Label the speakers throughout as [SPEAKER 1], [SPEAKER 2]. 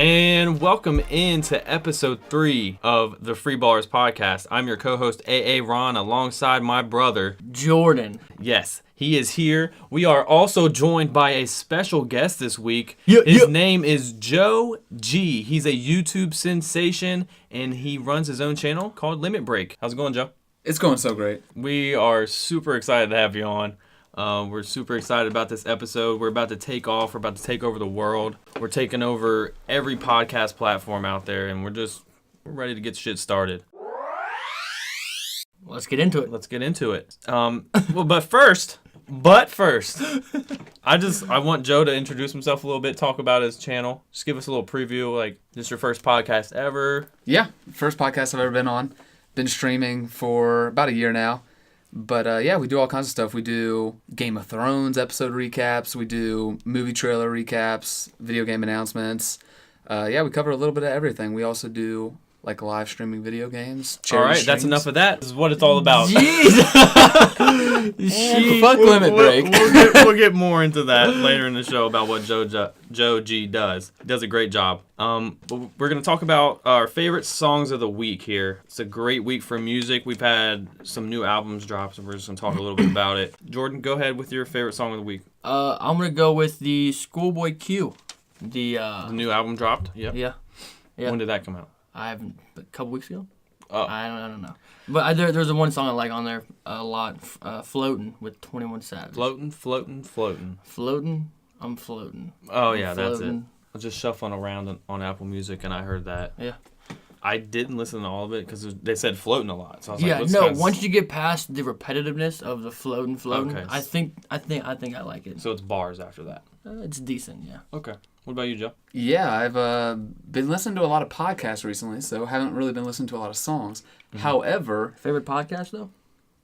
[SPEAKER 1] And welcome into episode 3 of the Freeballers Podcast. I'm your co-host, A.A. Ron, alongside my brother,
[SPEAKER 2] Jordan.
[SPEAKER 1] Yes, he is here. We are also joined by a special guest this week. His name is Joe G. He's a YouTube sensation, and he runs his own channel called Limit Break. How's it going, Joe?
[SPEAKER 3] It's going so great.
[SPEAKER 1] We are super excited to have you on. We're super excited about this episode. We're about to take off. We're about to take over the world. We're taking over every podcast platform out there, and we're ready to get shit started.
[SPEAKER 2] Let's get into it.
[SPEAKER 1] But first, I want Joe to introduce himself a little bit, talk about his channel. Just give us a little preview, like, this is your first podcast ever?
[SPEAKER 3] Yeah, first podcast I've ever been on. Been streaming for about a year now. But yeah, we do all kinds of stuff. We do Game of Thrones episode recaps. We do movie trailer recaps, video game announcements. Yeah, we cover a little bit of everything. We also do like live streaming video games.
[SPEAKER 1] All right, streams. That's enough of that. This is what it's all about.
[SPEAKER 2] Jeez.
[SPEAKER 3] Fuck Limit Break.
[SPEAKER 1] We'll get more into that later in the show about what Joe G does. He does a great job. But we're going to talk about our favorite songs of the week here. It's a great week for music. We've had some new albums drop, so we're just going to talk a little bit about it. Jordan, go ahead with your favorite song of the week.
[SPEAKER 2] I'm going to go with the Schoolboy Q. The
[SPEAKER 1] new album dropped? Yep.
[SPEAKER 2] Yeah.
[SPEAKER 1] When did that come out?
[SPEAKER 2] A couple weeks ago.
[SPEAKER 1] Oh.
[SPEAKER 2] I don't know. But there's a one song I like on there a lot. Floatin' with 21 Savage.
[SPEAKER 1] Floatin'.
[SPEAKER 2] Floatin', I'm floating.
[SPEAKER 1] Oh, yeah, that's it. I was just shuffling around on Apple Music, and I heard that.
[SPEAKER 2] Yeah.
[SPEAKER 1] I didn't listen to all of it because they said floating a lot. So I was
[SPEAKER 2] once you get past the repetitiveness of the floating,
[SPEAKER 1] okay.
[SPEAKER 2] I think I like it.
[SPEAKER 1] So it's bars after that.
[SPEAKER 2] It's decent, yeah.
[SPEAKER 1] Okay. What about you, Joe?
[SPEAKER 3] Yeah, I've been listening to a lot of podcasts recently, so haven't really been listening to a lot of songs. Mm-hmm. However...
[SPEAKER 2] Favorite podcast, though?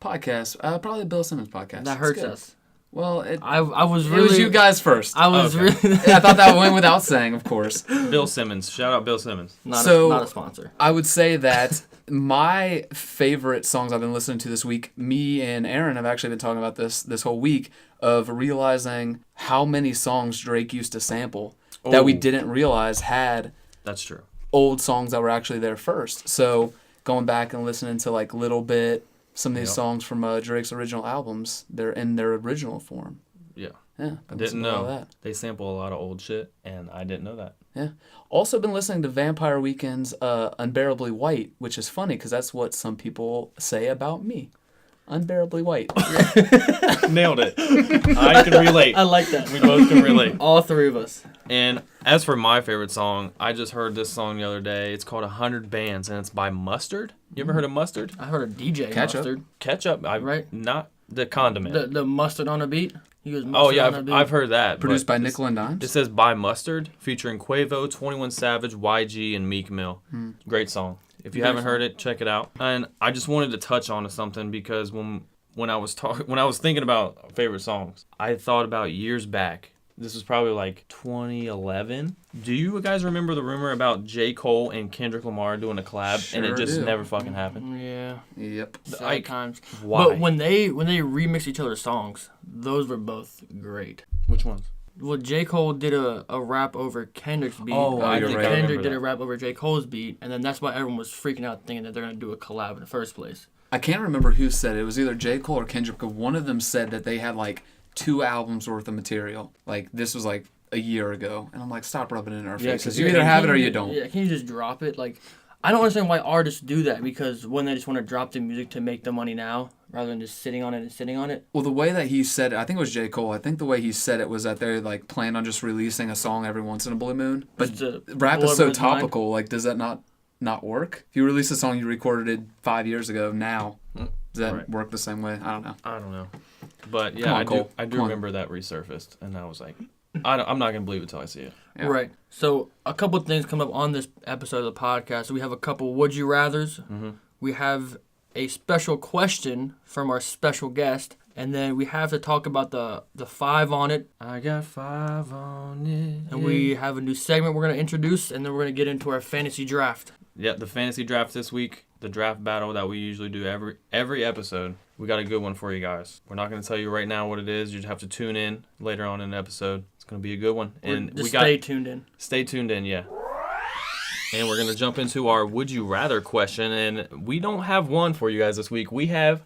[SPEAKER 3] Podcast? Probably Bill Simmons' podcast.
[SPEAKER 2] That hurts us.
[SPEAKER 3] Well,
[SPEAKER 2] I was really...
[SPEAKER 3] It was you guys first.
[SPEAKER 2] I was really...
[SPEAKER 3] I thought that went without saying, of course.
[SPEAKER 1] Bill Simmons. Shout out Bill Simmons.
[SPEAKER 2] Not a sponsor.
[SPEAKER 3] I would say that my favorite songs I've been listening to this week, me and Aaron have actually been talking about this whole week, of realizing how many songs Drake used to sample that we didn't realize had...
[SPEAKER 1] That's true.
[SPEAKER 3] ...old songs that were actually there first. So going back and listening to like Little Bit, some of these songs from Drake's original albums, they're in their original form.
[SPEAKER 1] Yeah.
[SPEAKER 3] Yeah.
[SPEAKER 1] I didn't know that. They sample a lot of old shit, and I didn't know that.
[SPEAKER 3] Yeah. Also been listening to Vampire Weekend's Unbearably White, which is funny because that's what some people say about me. Unbearably White.
[SPEAKER 1] Nailed it. I can relate.
[SPEAKER 2] I like that.
[SPEAKER 1] We both can relate.
[SPEAKER 2] All three of us.
[SPEAKER 1] And as for my favorite song, I just heard this song the other day. It's called 100 Bands, and it's by Mustard. You ever heard of Mustard?
[SPEAKER 2] I heard of DJ Mustard.
[SPEAKER 1] Ketchup.
[SPEAKER 2] Right?
[SPEAKER 1] Not the condiment.
[SPEAKER 2] The mustard on a beat? He goes mustard on a beat.
[SPEAKER 1] I've heard that.
[SPEAKER 3] Produced by Nickel and Dimes?
[SPEAKER 1] It says by Mustard, featuring Quavo, 21 Savage, YG, and Meek Mill. Great song. If you haven't heard it, check it out. And I just wanted to touch on something because when I was thinking about favorite songs, I thought about years back. This was probably like 2011. Do you guys remember the rumor about J. Cole and Kendrick Lamar doing a collab,
[SPEAKER 3] sure
[SPEAKER 1] and it just
[SPEAKER 3] do.
[SPEAKER 1] never fucking happened?
[SPEAKER 2] Yeah.
[SPEAKER 3] Yep.
[SPEAKER 2] Sad times.
[SPEAKER 1] Why?
[SPEAKER 2] But when they remix each other's songs, those were both great.
[SPEAKER 1] Which ones?
[SPEAKER 2] Well, J. Cole did a rap over Kendrick's beat.
[SPEAKER 1] I
[SPEAKER 3] you're
[SPEAKER 1] think
[SPEAKER 3] right.
[SPEAKER 1] I remember
[SPEAKER 2] Kendrick did
[SPEAKER 1] that.
[SPEAKER 2] a rap over J. Cole's beat, and then that's why everyone was freaking out thinking that they're going to do a collab in the first place.
[SPEAKER 3] I can't remember who said it. It was either J. Cole or Kendrick, but one of them said that they had like 2 albums worth of material. Like, this was like a year ago. And I'm like, stop rubbing it in our faces. You either have it or you don't.
[SPEAKER 2] Yeah, can you just drop it? Like, I don't understand why artists do that, because when they just want to drop the music to make the money now, rather than just sitting on it.
[SPEAKER 3] Well, the way that he said it, I think it was J. Cole. I think the way he said it was that they like plan on just releasing a song every once in a blue moon. But rap is so topical. Like, does that not work? If you release a song you recorded it 5 years ago, now does that work the same way? I don't know.
[SPEAKER 1] But yeah, I do remember that resurfaced, and I was like, I'm not gonna believe it till I see it.
[SPEAKER 3] Yeah.
[SPEAKER 2] Right. So a couple of things come up on this episode of the podcast. We have a couple would you rathers. Mm-hmm. We have a special question from our special guest, and then we have to talk about the 5 on it.
[SPEAKER 1] I got 5 on it.
[SPEAKER 2] And we have a new segment we're gonna introduce, and then we're gonna get into our fantasy draft.
[SPEAKER 1] Yeah, the fantasy draft this week, the draft battle that we usually do every episode. We got a good one for you guys. We're not going to tell you right now what it is. You just have to tune in later on in the episode. It's going to be a good one. And
[SPEAKER 2] stay tuned in.
[SPEAKER 1] Stay tuned in, yeah. And we're going to jump into our Would You Rather question. And we don't have one for you guys this week. We have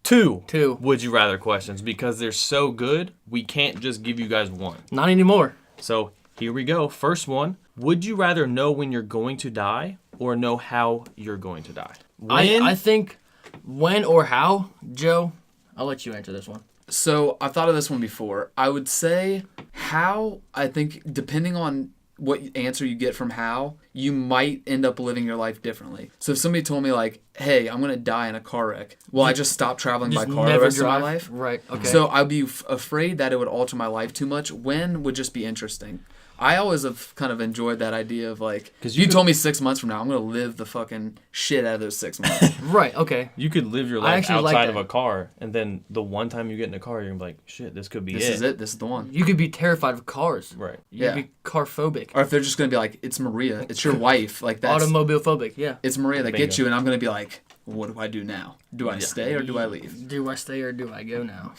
[SPEAKER 1] two Would You Rather questions because they're so good, we can't just give you guys one.
[SPEAKER 2] Not anymore.
[SPEAKER 1] So here we go. First one. Would you rather know when you're going to die or know how you're going to die?
[SPEAKER 2] I think when or how, Joe, I'll let you answer this one.
[SPEAKER 3] So I've thought of this one before. I would say how, I think, depending on what answer you get from how, you might end up living your life differently. So if somebody told me like, hey, I'm going to die in a car wreck, well, I just stop traveling by car the rest of my life.
[SPEAKER 2] Right, okay.
[SPEAKER 3] So I'd be afraid that it would alter my life too much. When would just be interesting. I always have kind of enjoyed that idea of like, because you told me 6 months from now, I'm going to live the fucking shit out of those 6 months.
[SPEAKER 2] Right, okay.
[SPEAKER 1] You could live your life outside of a car, and then the one time you get in a car, you're going to be like, shit, this could be
[SPEAKER 3] This is it. This is the one.
[SPEAKER 2] You could be terrified of cars.
[SPEAKER 1] Right.
[SPEAKER 2] You could be car phobic.
[SPEAKER 3] Or if they're just going to be like, it's Maria, it's your wife. Like that's
[SPEAKER 2] automobile phobic, yeah.
[SPEAKER 3] It's Maria that
[SPEAKER 1] Bingo.
[SPEAKER 3] gets you, and I'm going to be like, what do I do now? Do I stay or do I leave?
[SPEAKER 2] Do I stay or do I go now?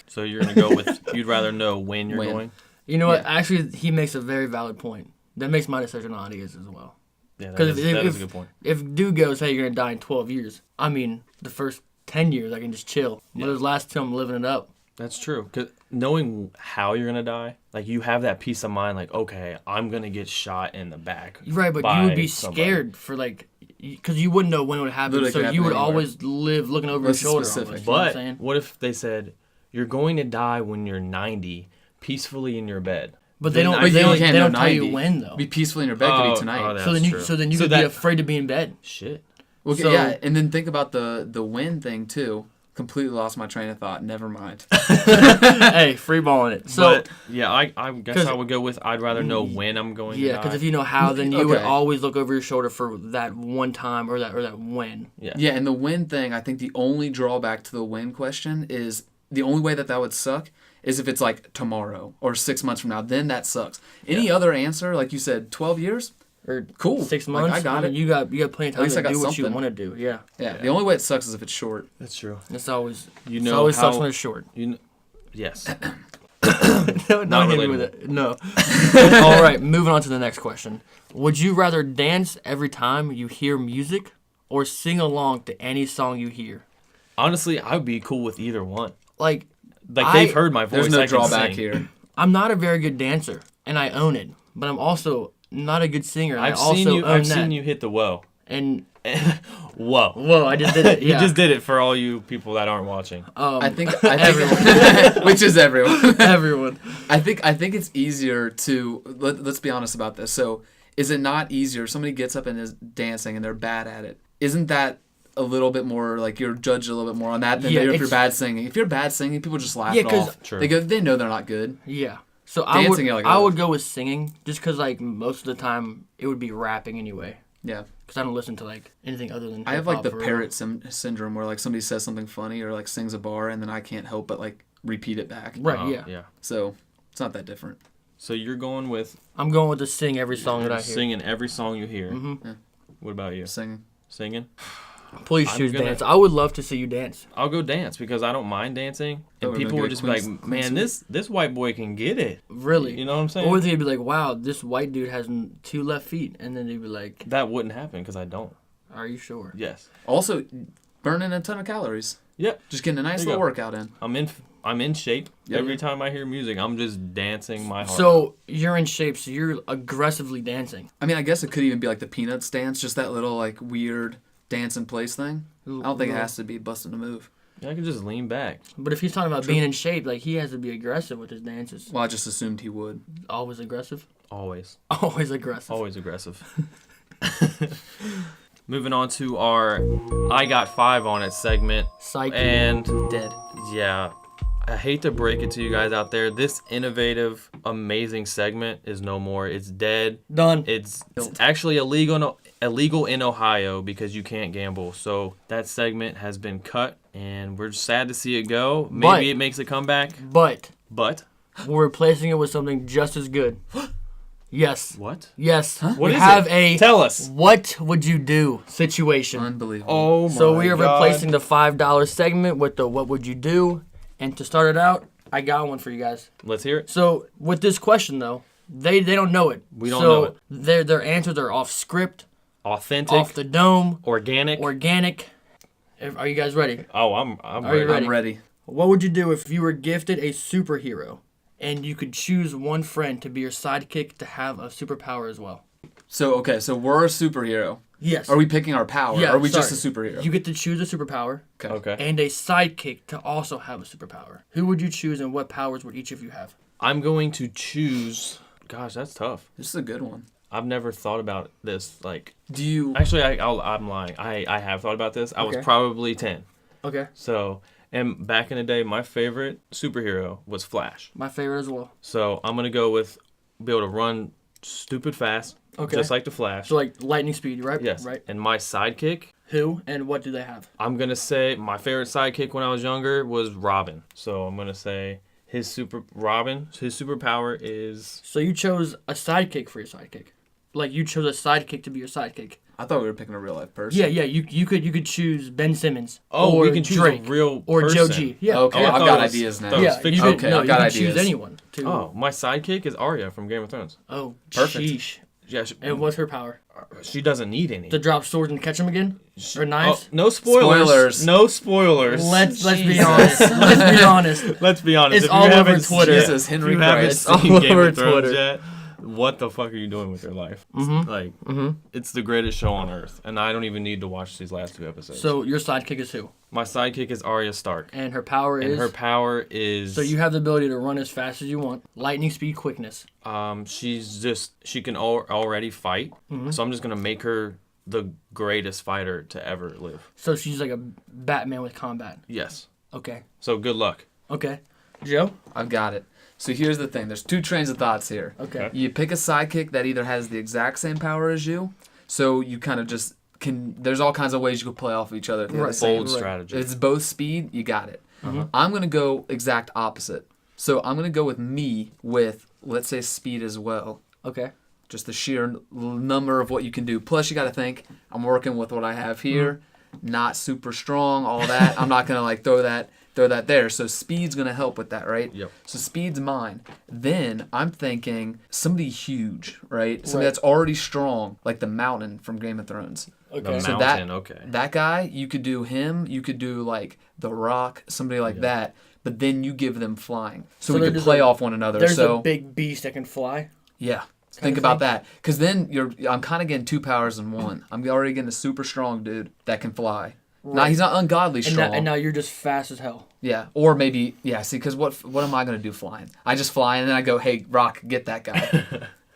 [SPEAKER 1] So you're going to go with, you'd rather know when you're going?
[SPEAKER 2] You know what? Actually, he makes a very valid point. That makes my decision on his as well.
[SPEAKER 1] Yeah, that is a good point.
[SPEAKER 2] If dude goes, hey, you're going to die in 12 years, I mean, the first 10 years, I can just chill. But those last 2, I'm living it up.
[SPEAKER 1] That's true. Because knowing how you're going to die, like you have that peace of mind, like, okay, I'm going to get shot in the back.
[SPEAKER 2] Right, but you would be scared for like, because you wouldn't know when it would happen.
[SPEAKER 3] Literally
[SPEAKER 2] so you would always live looking over your shoulder.
[SPEAKER 3] Specific.
[SPEAKER 2] Almost,
[SPEAKER 1] But what if they said, you're going to die when you're 90, peacefully in your bed?
[SPEAKER 2] But they don't.
[SPEAKER 3] But
[SPEAKER 2] They
[SPEAKER 3] you
[SPEAKER 2] don't
[SPEAKER 3] can't
[SPEAKER 2] tell
[SPEAKER 3] know
[SPEAKER 2] you
[SPEAKER 3] 90.
[SPEAKER 2] when though.
[SPEAKER 3] Be peaceful in your bed could be tonight.
[SPEAKER 1] That's
[SPEAKER 2] So then you
[SPEAKER 1] true.
[SPEAKER 2] could be afraid to be in bed.
[SPEAKER 1] Shit.
[SPEAKER 3] Well,
[SPEAKER 2] So-
[SPEAKER 3] yeah, and then think about the when thing too. Completely lost my train of thought. Never mind.
[SPEAKER 2] Hey, free balling it. So
[SPEAKER 1] But, yeah, I guess I would go with I'd rather know when I'm going to die.
[SPEAKER 2] because if you know how, then you would
[SPEAKER 3] Okay.
[SPEAKER 2] always look over your shoulder for that one time or that when.
[SPEAKER 3] Yeah, and the when thing, I think the only drawback to the when question is the only way that would suck is if it's like tomorrow or 6 months from now. Then that sucks. Any other answer, like you said, 12 years?
[SPEAKER 2] Or
[SPEAKER 3] Cool.
[SPEAKER 2] 6
[SPEAKER 3] Like,
[SPEAKER 2] months.
[SPEAKER 3] I got it.
[SPEAKER 2] You got plenty of time
[SPEAKER 3] least
[SPEAKER 2] to
[SPEAKER 3] I got
[SPEAKER 2] do what you
[SPEAKER 3] something.
[SPEAKER 2] want to do. Yeah.
[SPEAKER 3] Yeah, the only way it sucks is if it's short.
[SPEAKER 1] That's true.
[SPEAKER 2] It's always
[SPEAKER 1] You
[SPEAKER 2] it
[SPEAKER 1] know
[SPEAKER 2] always
[SPEAKER 1] how,
[SPEAKER 2] sucks when it's short.
[SPEAKER 1] Yes.
[SPEAKER 2] Don't hit me with it. No. All right, moving on to the next question. Would you rather dance every time you hear music or sing along to any song you hear?
[SPEAKER 1] Honestly, I would be cool with either one.
[SPEAKER 2] Like
[SPEAKER 1] They've heard my voice.
[SPEAKER 3] There's no
[SPEAKER 1] I can
[SPEAKER 3] drawback
[SPEAKER 1] sing.
[SPEAKER 3] here.
[SPEAKER 2] I'm not a very good dancer, and I own it. But I'm also not a good singer. And
[SPEAKER 1] I've
[SPEAKER 2] I also own that.
[SPEAKER 1] seen you hit the whoa.
[SPEAKER 2] And
[SPEAKER 1] Whoa,
[SPEAKER 2] I just did it. Yeah.
[SPEAKER 1] You just did it for all you people that aren't watching.
[SPEAKER 3] I think
[SPEAKER 2] everyone.
[SPEAKER 3] which is everyone.
[SPEAKER 2] Everyone.
[SPEAKER 3] I think it's easier to let's be honest about this. So is it not easier? Somebody gets up and is dancing and they're bad at it. Isn't that a little bit more like you're judged a little bit more on that than maybe if you're bad singing? If you're bad singing, people just laugh it off.
[SPEAKER 1] True.
[SPEAKER 3] They know they're not good.
[SPEAKER 2] Yeah. So
[SPEAKER 3] Dancing, you're like,
[SPEAKER 2] I
[SPEAKER 3] oh.
[SPEAKER 2] would go with singing just because like most of the time it would be rapping anyway.
[SPEAKER 3] Yeah.
[SPEAKER 2] Because I don't listen to like anything other than
[SPEAKER 3] I have like the
[SPEAKER 2] hip-hop
[SPEAKER 3] parrot syndrome where like somebody says something funny or like sings a bar and then I can't help but like repeat it back.
[SPEAKER 2] Right.
[SPEAKER 1] Oh,
[SPEAKER 2] Yeah.
[SPEAKER 3] So it's not that different.
[SPEAKER 1] So you're going with
[SPEAKER 2] I'm going with the sing every song that I hear.
[SPEAKER 1] singing every song you hear.
[SPEAKER 2] Mm-hmm.
[SPEAKER 3] Yeah.
[SPEAKER 1] What about you?
[SPEAKER 3] Singing.
[SPEAKER 1] Singing?
[SPEAKER 2] Please choose dance. I would love to see you dance.
[SPEAKER 1] I'll go dance because I don't mind dancing. And
[SPEAKER 3] would've
[SPEAKER 1] people
[SPEAKER 3] been
[SPEAKER 1] would
[SPEAKER 3] good.
[SPEAKER 1] just be like,
[SPEAKER 3] Queen's
[SPEAKER 1] man, this white boy can get it.
[SPEAKER 2] Really.
[SPEAKER 1] You know what I'm saying?
[SPEAKER 2] Or they'd be like, wow, this white dude has 2 left feet. And then they'd be like,
[SPEAKER 1] That wouldn't happen because I don't.
[SPEAKER 2] are you sure?
[SPEAKER 1] Yes.
[SPEAKER 3] Also, burning a ton of calories.
[SPEAKER 1] Yep.
[SPEAKER 3] Just getting a nice
[SPEAKER 1] There you
[SPEAKER 3] little
[SPEAKER 1] go.
[SPEAKER 3] workout in.
[SPEAKER 1] I'm in shape.
[SPEAKER 3] Yep.
[SPEAKER 1] Every time I hear music, I'm just dancing my heart out.
[SPEAKER 2] So you're in shape, so you're aggressively dancing.
[SPEAKER 3] I mean, I guess it could even be like the Peanuts dance, just that little like weird dance in place thing. I don't think it has to be busting a move.
[SPEAKER 1] Yeah, I can just lean back.
[SPEAKER 2] But if he's talking about being in shape, like he has to be aggressive with his dances.
[SPEAKER 3] Well, I just assumed he would.
[SPEAKER 2] Always aggressive.
[SPEAKER 1] Always.
[SPEAKER 2] Always aggressive.
[SPEAKER 1] Always aggressive. Moving on to our I Got 5 on It segment.
[SPEAKER 2] Psych.
[SPEAKER 1] And
[SPEAKER 2] Dead.
[SPEAKER 1] yeah, I hate to break it to you guys out there. This innovative, amazing segment is no more. It's dead.
[SPEAKER 2] Done.
[SPEAKER 1] It's actually illegal in Ohio because you can't gamble. So that segment has been cut, and we're sad to see it go. Maybe it makes a comeback.
[SPEAKER 2] But
[SPEAKER 1] We're
[SPEAKER 2] replacing it with something just as good. Yes.
[SPEAKER 1] What?
[SPEAKER 2] Yes.
[SPEAKER 1] What
[SPEAKER 2] we
[SPEAKER 1] is
[SPEAKER 2] have
[SPEAKER 1] it? Tell us.
[SPEAKER 2] What would you do situation.
[SPEAKER 3] Unbelievable.
[SPEAKER 1] Oh my
[SPEAKER 2] So we are
[SPEAKER 1] God.
[SPEAKER 2] replacing the $5 segment with the what would you do. And to start it out, I got one for you guys.
[SPEAKER 1] Let's hear it.
[SPEAKER 2] So with this question though, They don't know it.
[SPEAKER 1] We don't know it.
[SPEAKER 2] Their answers are off script,
[SPEAKER 1] Authentic,
[SPEAKER 2] off the dome,
[SPEAKER 1] organic.
[SPEAKER 2] Are you guys ready?
[SPEAKER 1] Oh, I'm
[SPEAKER 2] Are you
[SPEAKER 1] ready.
[SPEAKER 2] ready?
[SPEAKER 3] I'm ready.
[SPEAKER 2] What would you do if you were gifted a superhero and you could choose one friend to be your sidekick to have a superpower as well?
[SPEAKER 3] So we're a superhero.
[SPEAKER 2] Yes.
[SPEAKER 3] Are we picking our power?
[SPEAKER 2] Yeah,
[SPEAKER 3] or are we
[SPEAKER 2] sorry.
[SPEAKER 3] just a superhero?
[SPEAKER 2] You get to choose a superpower
[SPEAKER 1] Okay.
[SPEAKER 2] and a sidekick to also have a superpower. Who would you choose and what powers would each of you have?
[SPEAKER 1] I'm going to choose. Gosh, that's tough.
[SPEAKER 3] This is a good one.
[SPEAKER 1] I've never thought about this. Like,
[SPEAKER 3] Do you?
[SPEAKER 1] actually, I'm lying. I have thought about this. I was
[SPEAKER 2] Okay.
[SPEAKER 1] probably 10.
[SPEAKER 2] Okay.
[SPEAKER 1] So, and back in the day, my favorite superhero was Flash.
[SPEAKER 2] My favorite as well.
[SPEAKER 1] So I'm gonna go with be able to run stupid fast,
[SPEAKER 2] Okay.
[SPEAKER 1] just like the Flash.
[SPEAKER 2] So like lightning speed, right?
[SPEAKER 1] Yes.
[SPEAKER 2] Right.
[SPEAKER 1] And my sidekick,
[SPEAKER 2] Who and what do they have?
[SPEAKER 1] I'm gonna say my favorite sidekick when I was younger was Robin. So I'm gonna say his superpower is
[SPEAKER 2] So you chose a sidekick for your sidekick. Like you chose a sidekick to be your sidekick.
[SPEAKER 3] I thought we were picking a real life person.
[SPEAKER 2] Yeah. You could choose Ben Simmons.
[SPEAKER 1] oh
[SPEAKER 2] or
[SPEAKER 1] we can choose
[SPEAKER 2] Drake,
[SPEAKER 1] a real
[SPEAKER 2] or
[SPEAKER 1] person.
[SPEAKER 2] Joe G. Yeah.
[SPEAKER 3] Okay,
[SPEAKER 1] Oh, I
[SPEAKER 3] I've
[SPEAKER 1] thought
[SPEAKER 3] got
[SPEAKER 1] it was-
[SPEAKER 3] ideas now.
[SPEAKER 1] that was
[SPEAKER 2] Yeah. You
[SPEAKER 1] fictional.
[SPEAKER 2] could,
[SPEAKER 3] Okay,
[SPEAKER 2] no,
[SPEAKER 3] I've got
[SPEAKER 2] you could choose
[SPEAKER 3] ideas.
[SPEAKER 2] anyone. To,
[SPEAKER 1] Oh, my sidekick is Arya from Game of Thrones.
[SPEAKER 2] Oh.
[SPEAKER 3] Perfect.
[SPEAKER 2] Sheesh.
[SPEAKER 1] Yeah,
[SPEAKER 2] And what's her power?
[SPEAKER 1] she doesn't need any.
[SPEAKER 2] To drop swords and catch them again? Or knives?
[SPEAKER 1] Oh, no spoilers.
[SPEAKER 3] Spoilers.
[SPEAKER 1] No spoilers.
[SPEAKER 2] Let's be
[SPEAKER 3] Jesus.
[SPEAKER 2] honest. Let's be honest.
[SPEAKER 1] Let's be honest.
[SPEAKER 2] It's
[SPEAKER 1] if you
[SPEAKER 2] all over
[SPEAKER 1] haven't
[SPEAKER 2] Twitter.
[SPEAKER 1] seen-
[SPEAKER 3] Jesus, Henry
[SPEAKER 1] if you haven't
[SPEAKER 3] Christ.
[SPEAKER 1] seen
[SPEAKER 2] All
[SPEAKER 1] Game
[SPEAKER 2] over
[SPEAKER 1] of Thrones
[SPEAKER 2] Twitter.
[SPEAKER 1] yet, what the fuck are you doing with your life? Like, it's the greatest show on earth, and I don't even need to watch these last 2 episodes.
[SPEAKER 2] So your sidekick is who?
[SPEAKER 1] My sidekick is Arya Stark,
[SPEAKER 2] And her power
[SPEAKER 1] and
[SPEAKER 2] is?
[SPEAKER 1] her power is
[SPEAKER 2] So you have the ability to run as fast as you want. Lightning speed, quickness.
[SPEAKER 1] she can already fight, so I'm just gonna make her the greatest fighter to ever live.
[SPEAKER 2] So she's like a Batman with combat.
[SPEAKER 1] Yes.
[SPEAKER 2] Okay.
[SPEAKER 1] So good luck.
[SPEAKER 2] Okay. Joe?
[SPEAKER 3] I've got it. So here's the thing. There's 2 trains of thoughts here.
[SPEAKER 2] Okay.
[SPEAKER 3] You pick a sidekick that either has the exact same power as you, so you kind of just can. There's all kinds of ways you could play off of each other. If they're the
[SPEAKER 2] Right.
[SPEAKER 3] same.
[SPEAKER 1] Bold strategy.
[SPEAKER 3] If it's both speed, you got it. I'm gonna go exact opposite. So I'm gonna go with me with, let's say, speed as well.
[SPEAKER 2] Okay.
[SPEAKER 3] Just the sheer number of what you can do. Plus, you got to think, I'm working with what I have here. Not super strong, all that. I'm not gonna like throw that there. So speed's gonna help with that, right?
[SPEAKER 1] Yep.
[SPEAKER 3] So speed's mine. Then I'm thinking somebody huge, right? Somebody
[SPEAKER 2] Right.
[SPEAKER 3] that's already strong, like the Mountain from Game of Thrones.
[SPEAKER 2] Okay.
[SPEAKER 1] The
[SPEAKER 3] So
[SPEAKER 1] Mountain, okay.
[SPEAKER 3] That guy, you could do him. You could do like The Rock, somebody like that. But then you give them flying, so we
[SPEAKER 2] they're
[SPEAKER 3] could
[SPEAKER 2] just
[SPEAKER 3] play
[SPEAKER 2] a-
[SPEAKER 3] off one another.
[SPEAKER 2] There's
[SPEAKER 3] So
[SPEAKER 2] a big beast that can fly.
[SPEAKER 3] yeah.
[SPEAKER 2] Kind
[SPEAKER 3] Think
[SPEAKER 2] of
[SPEAKER 3] about
[SPEAKER 2] thing.
[SPEAKER 3] that, because then I'm kind of getting 2 powers in one. I'm already getting a super strong dude that can fly. Now
[SPEAKER 2] Right.
[SPEAKER 3] he's not ungodly
[SPEAKER 2] And,
[SPEAKER 3] strong.
[SPEAKER 2] and now you're just fast as hell.
[SPEAKER 3] Yeah, or maybe See, because what am I gonna do flying? I just fly and then I go, hey, Rock, get that guy.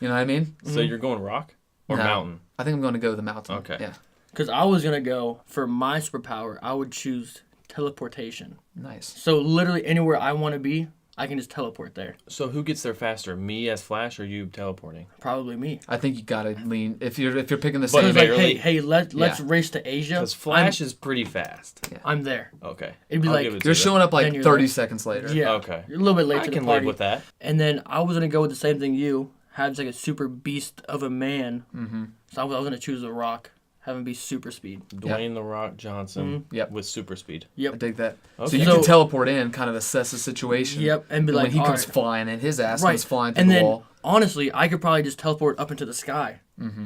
[SPEAKER 3] You know what I mean?
[SPEAKER 1] So you're going rock or
[SPEAKER 3] No.
[SPEAKER 1] mountain?
[SPEAKER 3] I think I'm going to go with the Mountain.
[SPEAKER 1] Okay.
[SPEAKER 3] Yeah.
[SPEAKER 2] Because I was going to go, for my superpower, I would choose teleportation.
[SPEAKER 3] Nice.
[SPEAKER 2] So literally anywhere I want to be, I can just teleport there.
[SPEAKER 1] So who gets there faster, me as Flash or you teleporting?
[SPEAKER 2] Probably me.
[SPEAKER 3] I think you gotta lean if you're picking the
[SPEAKER 1] But
[SPEAKER 3] same.
[SPEAKER 2] It's like,
[SPEAKER 1] barely-
[SPEAKER 2] hey, let's race to Asia.
[SPEAKER 1] Because Flash is pretty fast.
[SPEAKER 2] I'm there.
[SPEAKER 1] Okay.
[SPEAKER 2] It'd be
[SPEAKER 1] I'll
[SPEAKER 2] like-
[SPEAKER 1] give it to
[SPEAKER 3] You're
[SPEAKER 1] you.
[SPEAKER 3] showing up
[SPEAKER 2] Then
[SPEAKER 3] like
[SPEAKER 2] you're
[SPEAKER 3] 30
[SPEAKER 2] like-
[SPEAKER 3] seconds later.
[SPEAKER 2] Yeah.
[SPEAKER 1] Okay.
[SPEAKER 2] You're a little bit late
[SPEAKER 1] I
[SPEAKER 2] to
[SPEAKER 1] can
[SPEAKER 2] the party.
[SPEAKER 1] live with that.
[SPEAKER 2] And then I was gonna go with the same thing you had, like a super beast of a man.
[SPEAKER 3] Mm-hmm.
[SPEAKER 2] So I was gonna choose The Rock, have him be super speed.
[SPEAKER 1] Dwayne The Rock Johnson
[SPEAKER 3] Yep.
[SPEAKER 1] with super speed.
[SPEAKER 3] I
[SPEAKER 2] Yep.
[SPEAKER 3] dig that.
[SPEAKER 1] Okay.
[SPEAKER 3] So you
[SPEAKER 2] So-
[SPEAKER 3] can teleport in, kind of assess the situation.
[SPEAKER 2] Yep. And be
[SPEAKER 3] And
[SPEAKER 2] like,
[SPEAKER 3] when he
[SPEAKER 2] all
[SPEAKER 3] comes
[SPEAKER 2] right.
[SPEAKER 3] flying in, his ass
[SPEAKER 2] Right.
[SPEAKER 3] comes flying through
[SPEAKER 2] And
[SPEAKER 3] the
[SPEAKER 2] then
[SPEAKER 3] wall.
[SPEAKER 2] honestly, I could probably just teleport up into the sky,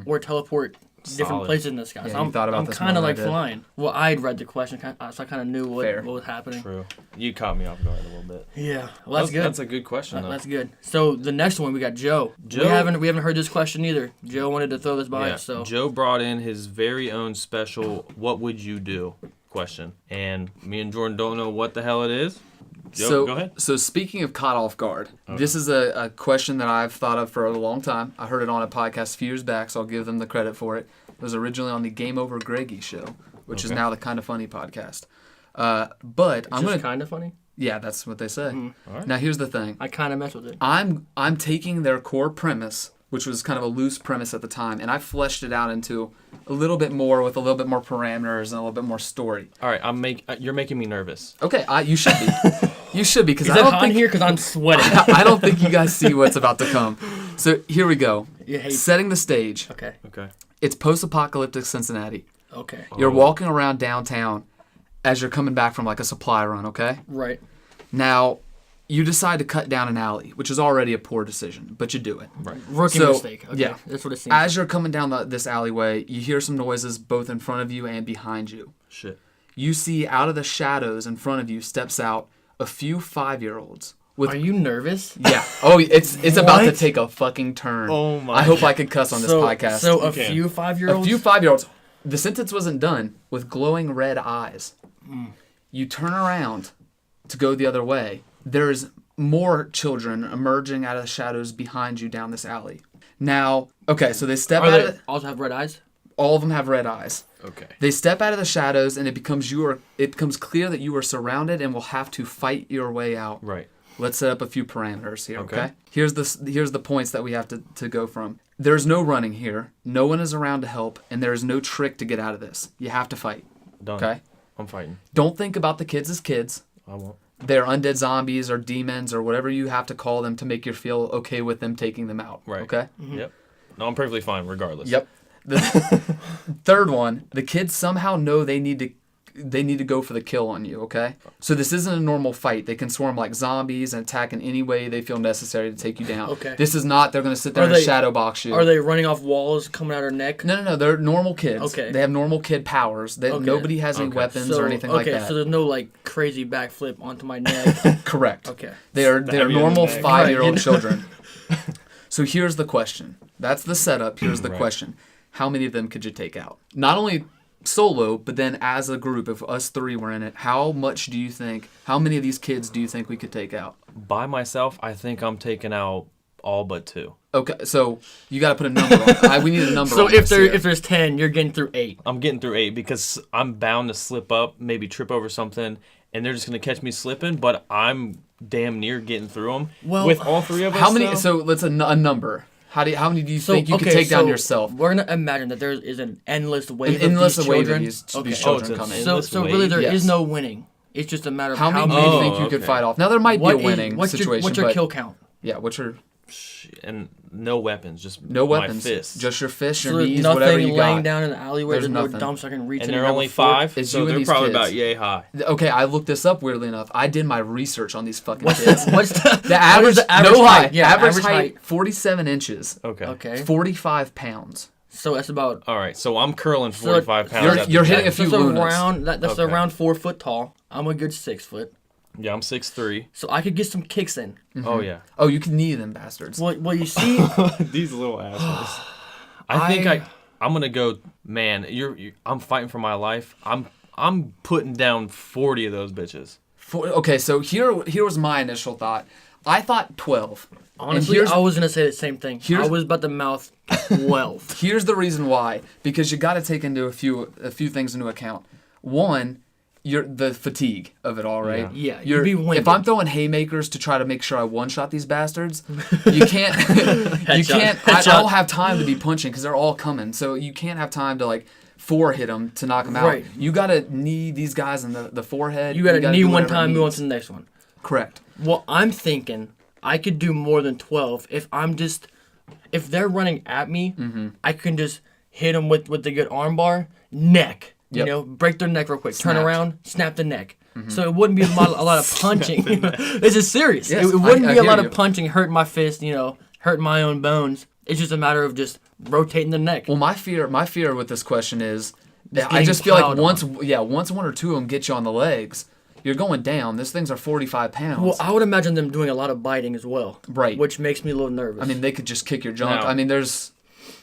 [SPEAKER 2] or teleport different
[SPEAKER 1] Solid.
[SPEAKER 2] places in the sky.
[SPEAKER 3] Yeah,
[SPEAKER 2] So
[SPEAKER 3] you
[SPEAKER 2] I'm,
[SPEAKER 3] thought about
[SPEAKER 2] I'm
[SPEAKER 3] this
[SPEAKER 2] kind
[SPEAKER 3] more
[SPEAKER 2] of
[SPEAKER 3] than I
[SPEAKER 2] like
[SPEAKER 3] did.
[SPEAKER 2] flying. Well, I'd read the question, so I kind of knew
[SPEAKER 3] Fair.
[SPEAKER 2] what was happening.
[SPEAKER 1] True. You caught me off guard a little bit.
[SPEAKER 2] Yeah, well, that's good.
[SPEAKER 1] That's a good question, though.
[SPEAKER 2] That's good. So the next one we got Joe.
[SPEAKER 1] Joe-
[SPEAKER 2] We haven't heard this question either. Joe wanted to throw this by
[SPEAKER 1] Yeah.
[SPEAKER 2] us. So
[SPEAKER 1] Joe brought in his very own special "What would you do?" question, and me and Jordan don't know what the hell it is. Joe,
[SPEAKER 3] So,
[SPEAKER 1] go ahead.
[SPEAKER 3] so speaking of caught off guard, this is a question that I've thought of for a long time. I heard it on a podcast a few years back, so I'll give them the credit for it. It was originally on the Game Over Greggy show, which is
[SPEAKER 1] Okay.
[SPEAKER 3] now the Kind of Funny podcast. But I'm
[SPEAKER 2] just
[SPEAKER 3] gonna,
[SPEAKER 2] kind of funny.
[SPEAKER 3] yeah, that's what they say.
[SPEAKER 1] All right.
[SPEAKER 3] Now here's the thing.
[SPEAKER 2] I kind of mess with it.
[SPEAKER 3] I'm taking their core premise, which was kind of a loose premise at the time, and I fleshed it out into a little bit more with a little bit more parameters and a little bit more story.
[SPEAKER 1] All right, you're making me nervous.
[SPEAKER 3] Okay, you should be. You should be, because
[SPEAKER 2] Is
[SPEAKER 3] I
[SPEAKER 2] it
[SPEAKER 3] don't
[SPEAKER 2] hot in
[SPEAKER 3] think
[SPEAKER 2] here? Because I'm sweating.
[SPEAKER 3] I don't think you guys see what's about to come. So here we go.
[SPEAKER 2] You hate-
[SPEAKER 3] Setting the stage.
[SPEAKER 2] Okay.
[SPEAKER 1] Okay.
[SPEAKER 3] It's post-apocalyptic Cincinnati.
[SPEAKER 2] Okay.
[SPEAKER 3] You're walking around downtown as you're coming back from like a supply run, okay?
[SPEAKER 2] Right.
[SPEAKER 3] Now, you decide to cut down an alley, which is already a poor decision, but you do it.
[SPEAKER 1] Right.
[SPEAKER 2] Rookie mistake. Okay.
[SPEAKER 3] Yeah.
[SPEAKER 2] That's what it seems
[SPEAKER 3] As you're coming down this alleyway, you hear some noises both in front of you and behind you.
[SPEAKER 1] Shit.
[SPEAKER 3] You see out of the shadows in front of you steps out a few 5-year-olds.
[SPEAKER 2] Are you nervous?
[SPEAKER 3] Yeah. Oh, it's about to
[SPEAKER 2] What?
[SPEAKER 3] take a fucking turn.
[SPEAKER 1] Oh my
[SPEAKER 3] I hope I could cuss on this podcast.
[SPEAKER 2] So a
[SPEAKER 1] Okay.
[SPEAKER 2] few 5-year-olds?
[SPEAKER 3] A few 5-year-olds. The sentence wasn't done with glowing red eyes. You turn around to go the other way. There's more children emerging out of the shadows behind you down this alley. Now, okay, so they step
[SPEAKER 2] Are
[SPEAKER 3] out
[SPEAKER 2] they
[SPEAKER 3] of
[SPEAKER 2] also have red eyes?
[SPEAKER 3] all of them have red eyes.
[SPEAKER 1] Okay.
[SPEAKER 3] They step out of the shadows and it becomes clear that you are surrounded and will have to fight your way out.
[SPEAKER 1] Right.
[SPEAKER 3] Let's set up a few parameters here, okay?
[SPEAKER 1] Okay.
[SPEAKER 3] Here's the points that we have to go from. There's no running here. No one is around to help, and there is no trick to get out of this. You have to fight,
[SPEAKER 1] Done.
[SPEAKER 3] okay?
[SPEAKER 1] I'm fighting.
[SPEAKER 3] Don't think about the kids as kids.
[SPEAKER 1] I won't.
[SPEAKER 3] They're undead zombies or demons or whatever you have to call them to make you feel okay with them taking them out,
[SPEAKER 1] Right.
[SPEAKER 3] okay?
[SPEAKER 1] Yep. No, I'm perfectly fine regardless.
[SPEAKER 3] Yep. The third one, the kids somehow know they need to go for the kill on you, okay? So this isn't a normal fight. They can swarm like zombies and attack in any way they feel necessary to take you down.
[SPEAKER 2] Okay.
[SPEAKER 3] This is not, they're going to sit there
[SPEAKER 2] Are
[SPEAKER 3] and
[SPEAKER 2] they-
[SPEAKER 3] shadow box you.
[SPEAKER 2] Are they running off walls, coming out her neck?
[SPEAKER 3] No, they're normal kids.
[SPEAKER 2] Okay.
[SPEAKER 3] They have normal kid powers.
[SPEAKER 2] Okay.
[SPEAKER 3] Nobody has any
[SPEAKER 1] Okay.
[SPEAKER 3] weapons
[SPEAKER 2] So,
[SPEAKER 3] or anything like that.
[SPEAKER 2] so there's no like crazy backflip onto my neck.
[SPEAKER 3] Correct.
[SPEAKER 2] Okay.
[SPEAKER 3] They're
[SPEAKER 1] heavier than
[SPEAKER 3] normal
[SPEAKER 1] that.
[SPEAKER 3] 5-year-old
[SPEAKER 2] Right.
[SPEAKER 3] children. So here's the question. That's the setup. Here's the
[SPEAKER 1] Right.
[SPEAKER 3] question. How many of them could you take out? Not only solo, but then as a group, if us three were in it, how many of these kids do you think we could take out?
[SPEAKER 1] By myself, I think I'm taking out all but 2.
[SPEAKER 3] Okay, so you got to put a number on it. We need a number
[SPEAKER 2] So
[SPEAKER 3] on
[SPEAKER 2] if
[SPEAKER 3] this here.
[SPEAKER 2] if there's 10, you're getting through 8.
[SPEAKER 1] I'm getting through 8 because I'm bound to slip up, maybe trip over something, and they're just going to catch me slipping, but I'm damn near getting through them.
[SPEAKER 2] Well,
[SPEAKER 1] with all 3 of us,
[SPEAKER 3] How many?
[SPEAKER 1] though,
[SPEAKER 3] So let's a number. How many do you think you could take down yourself?
[SPEAKER 2] We're gonna imagine that there is an endless wave
[SPEAKER 3] An endless
[SPEAKER 2] of these
[SPEAKER 3] wave of
[SPEAKER 2] children.
[SPEAKER 3] these
[SPEAKER 2] Okay.
[SPEAKER 3] children
[SPEAKER 1] it's
[SPEAKER 3] coming.
[SPEAKER 1] an
[SPEAKER 2] So
[SPEAKER 1] endless
[SPEAKER 2] really
[SPEAKER 1] wave?
[SPEAKER 2] there is
[SPEAKER 3] Yes.
[SPEAKER 2] no winning. It's just a matter of
[SPEAKER 3] How many do
[SPEAKER 2] many.
[SPEAKER 3] you think you could
[SPEAKER 1] okay.
[SPEAKER 3] fight off? Now there might be a winning
[SPEAKER 2] what's
[SPEAKER 3] situation,
[SPEAKER 2] What's your
[SPEAKER 3] but
[SPEAKER 2] kill count?
[SPEAKER 3] yeah, what's your
[SPEAKER 1] and no weapons, just
[SPEAKER 3] no weapons?
[SPEAKER 1] my fists.
[SPEAKER 3] Just your fists, your
[SPEAKER 2] So there's
[SPEAKER 3] knees, whatever
[SPEAKER 2] nothing
[SPEAKER 3] you
[SPEAKER 2] laying
[SPEAKER 3] got.
[SPEAKER 2] down in the alleyway.
[SPEAKER 3] There's
[SPEAKER 2] There's no
[SPEAKER 3] nothing.
[SPEAKER 2] dumps I can reach.
[SPEAKER 1] and
[SPEAKER 2] in
[SPEAKER 1] they're
[SPEAKER 2] grab a
[SPEAKER 1] only
[SPEAKER 2] fork.
[SPEAKER 1] 5,
[SPEAKER 3] It's
[SPEAKER 1] so
[SPEAKER 3] you and
[SPEAKER 1] they're
[SPEAKER 3] these
[SPEAKER 1] probably
[SPEAKER 3] kids.
[SPEAKER 1] about yay high.
[SPEAKER 3] Okay, I looked this up weirdly enough. I did my research on these fucking kids.
[SPEAKER 2] What's the
[SPEAKER 3] The average,
[SPEAKER 2] what is the average
[SPEAKER 3] no
[SPEAKER 2] height?
[SPEAKER 3] height.
[SPEAKER 2] Yeah,
[SPEAKER 3] average height, 47 inches,
[SPEAKER 1] Okay.
[SPEAKER 2] Okay.
[SPEAKER 3] 45 pounds.
[SPEAKER 2] So that's about.
[SPEAKER 1] All right, so I'm curling 45 pounds.
[SPEAKER 3] You're-
[SPEAKER 1] at the
[SPEAKER 3] you're hitting
[SPEAKER 1] gym.
[SPEAKER 3] a few
[SPEAKER 2] That's
[SPEAKER 3] lunas.
[SPEAKER 2] around. That's
[SPEAKER 1] Okay.
[SPEAKER 2] around 4 foot tall. I'm a good 6 foot.
[SPEAKER 1] Yeah, I'm 6'3".
[SPEAKER 2] So I could get some kicks in.
[SPEAKER 1] Oh, yeah.
[SPEAKER 3] Oh, you can knee them bastards.
[SPEAKER 2] Well, you see,
[SPEAKER 1] These little assholes. I think I'm gonna go. Man, I'm fighting for my life. I'm putting down 40 of those bitches.
[SPEAKER 3] Okay, so here was my initial thought. I thought 12.
[SPEAKER 2] honestly, I was gonna say the same thing.
[SPEAKER 3] here's-
[SPEAKER 2] I was about to mouth 12.
[SPEAKER 3] Here's the reason why. Because you got to take into a few things into account. One, the fatigue of it all, right?
[SPEAKER 2] Yeah, you'd be winded.
[SPEAKER 3] if I'm throwing haymakers to try to make sure I one-shot these bastards, you can't. you can't. I don't have time to be punching because they're all coming. So you can't have time to like 4 hit them to knock them out.
[SPEAKER 2] Right.
[SPEAKER 3] You got to knee these guys in the forehead.
[SPEAKER 2] You gotta knee
[SPEAKER 3] do
[SPEAKER 2] one
[SPEAKER 3] whatever it
[SPEAKER 2] time, move on
[SPEAKER 3] needs.
[SPEAKER 2] to the next one.
[SPEAKER 3] Correct.
[SPEAKER 2] Well, I'm thinking I could do more than 12 if they're running at me, I can just hit them with the good armbar, neck.
[SPEAKER 3] Yep.
[SPEAKER 2] You know, break their neck real quick, turn
[SPEAKER 3] Snapped.
[SPEAKER 2] around, snap the neck. So it wouldn't be a lot of punching. This is serious.
[SPEAKER 3] Yes,
[SPEAKER 2] it wouldn't
[SPEAKER 3] I
[SPEAKER 2] be a
[SPEAKER 3] hear
[SPEAKER 2] lot
[SPEAKER 3] you.
[SPEAKER 2] of punching, hurting my fist, hurting my own bones. It's just a matter of just rotating the neck.
[SPEAKER 3] Well, my fear with this question is that I
[SPEAKER 2] getting
[SPEAKER 3] just feel like
[SPEAKER 2] piled
[SPEAKER 3] once one or two of them get you on the legs, you're going down. These things are 45 pounds.
[SPEAKER 2] Well, I would imagine them doing a lot of biting as well.
[SPEAKER 3] Right.
[SPEAKER 2] Which makes me a little nervous.
[SPEAKER 3] I mean, they could just kick your junk.
[SPEAKER 1] Now-
[SPEAKER 3] I mean, there's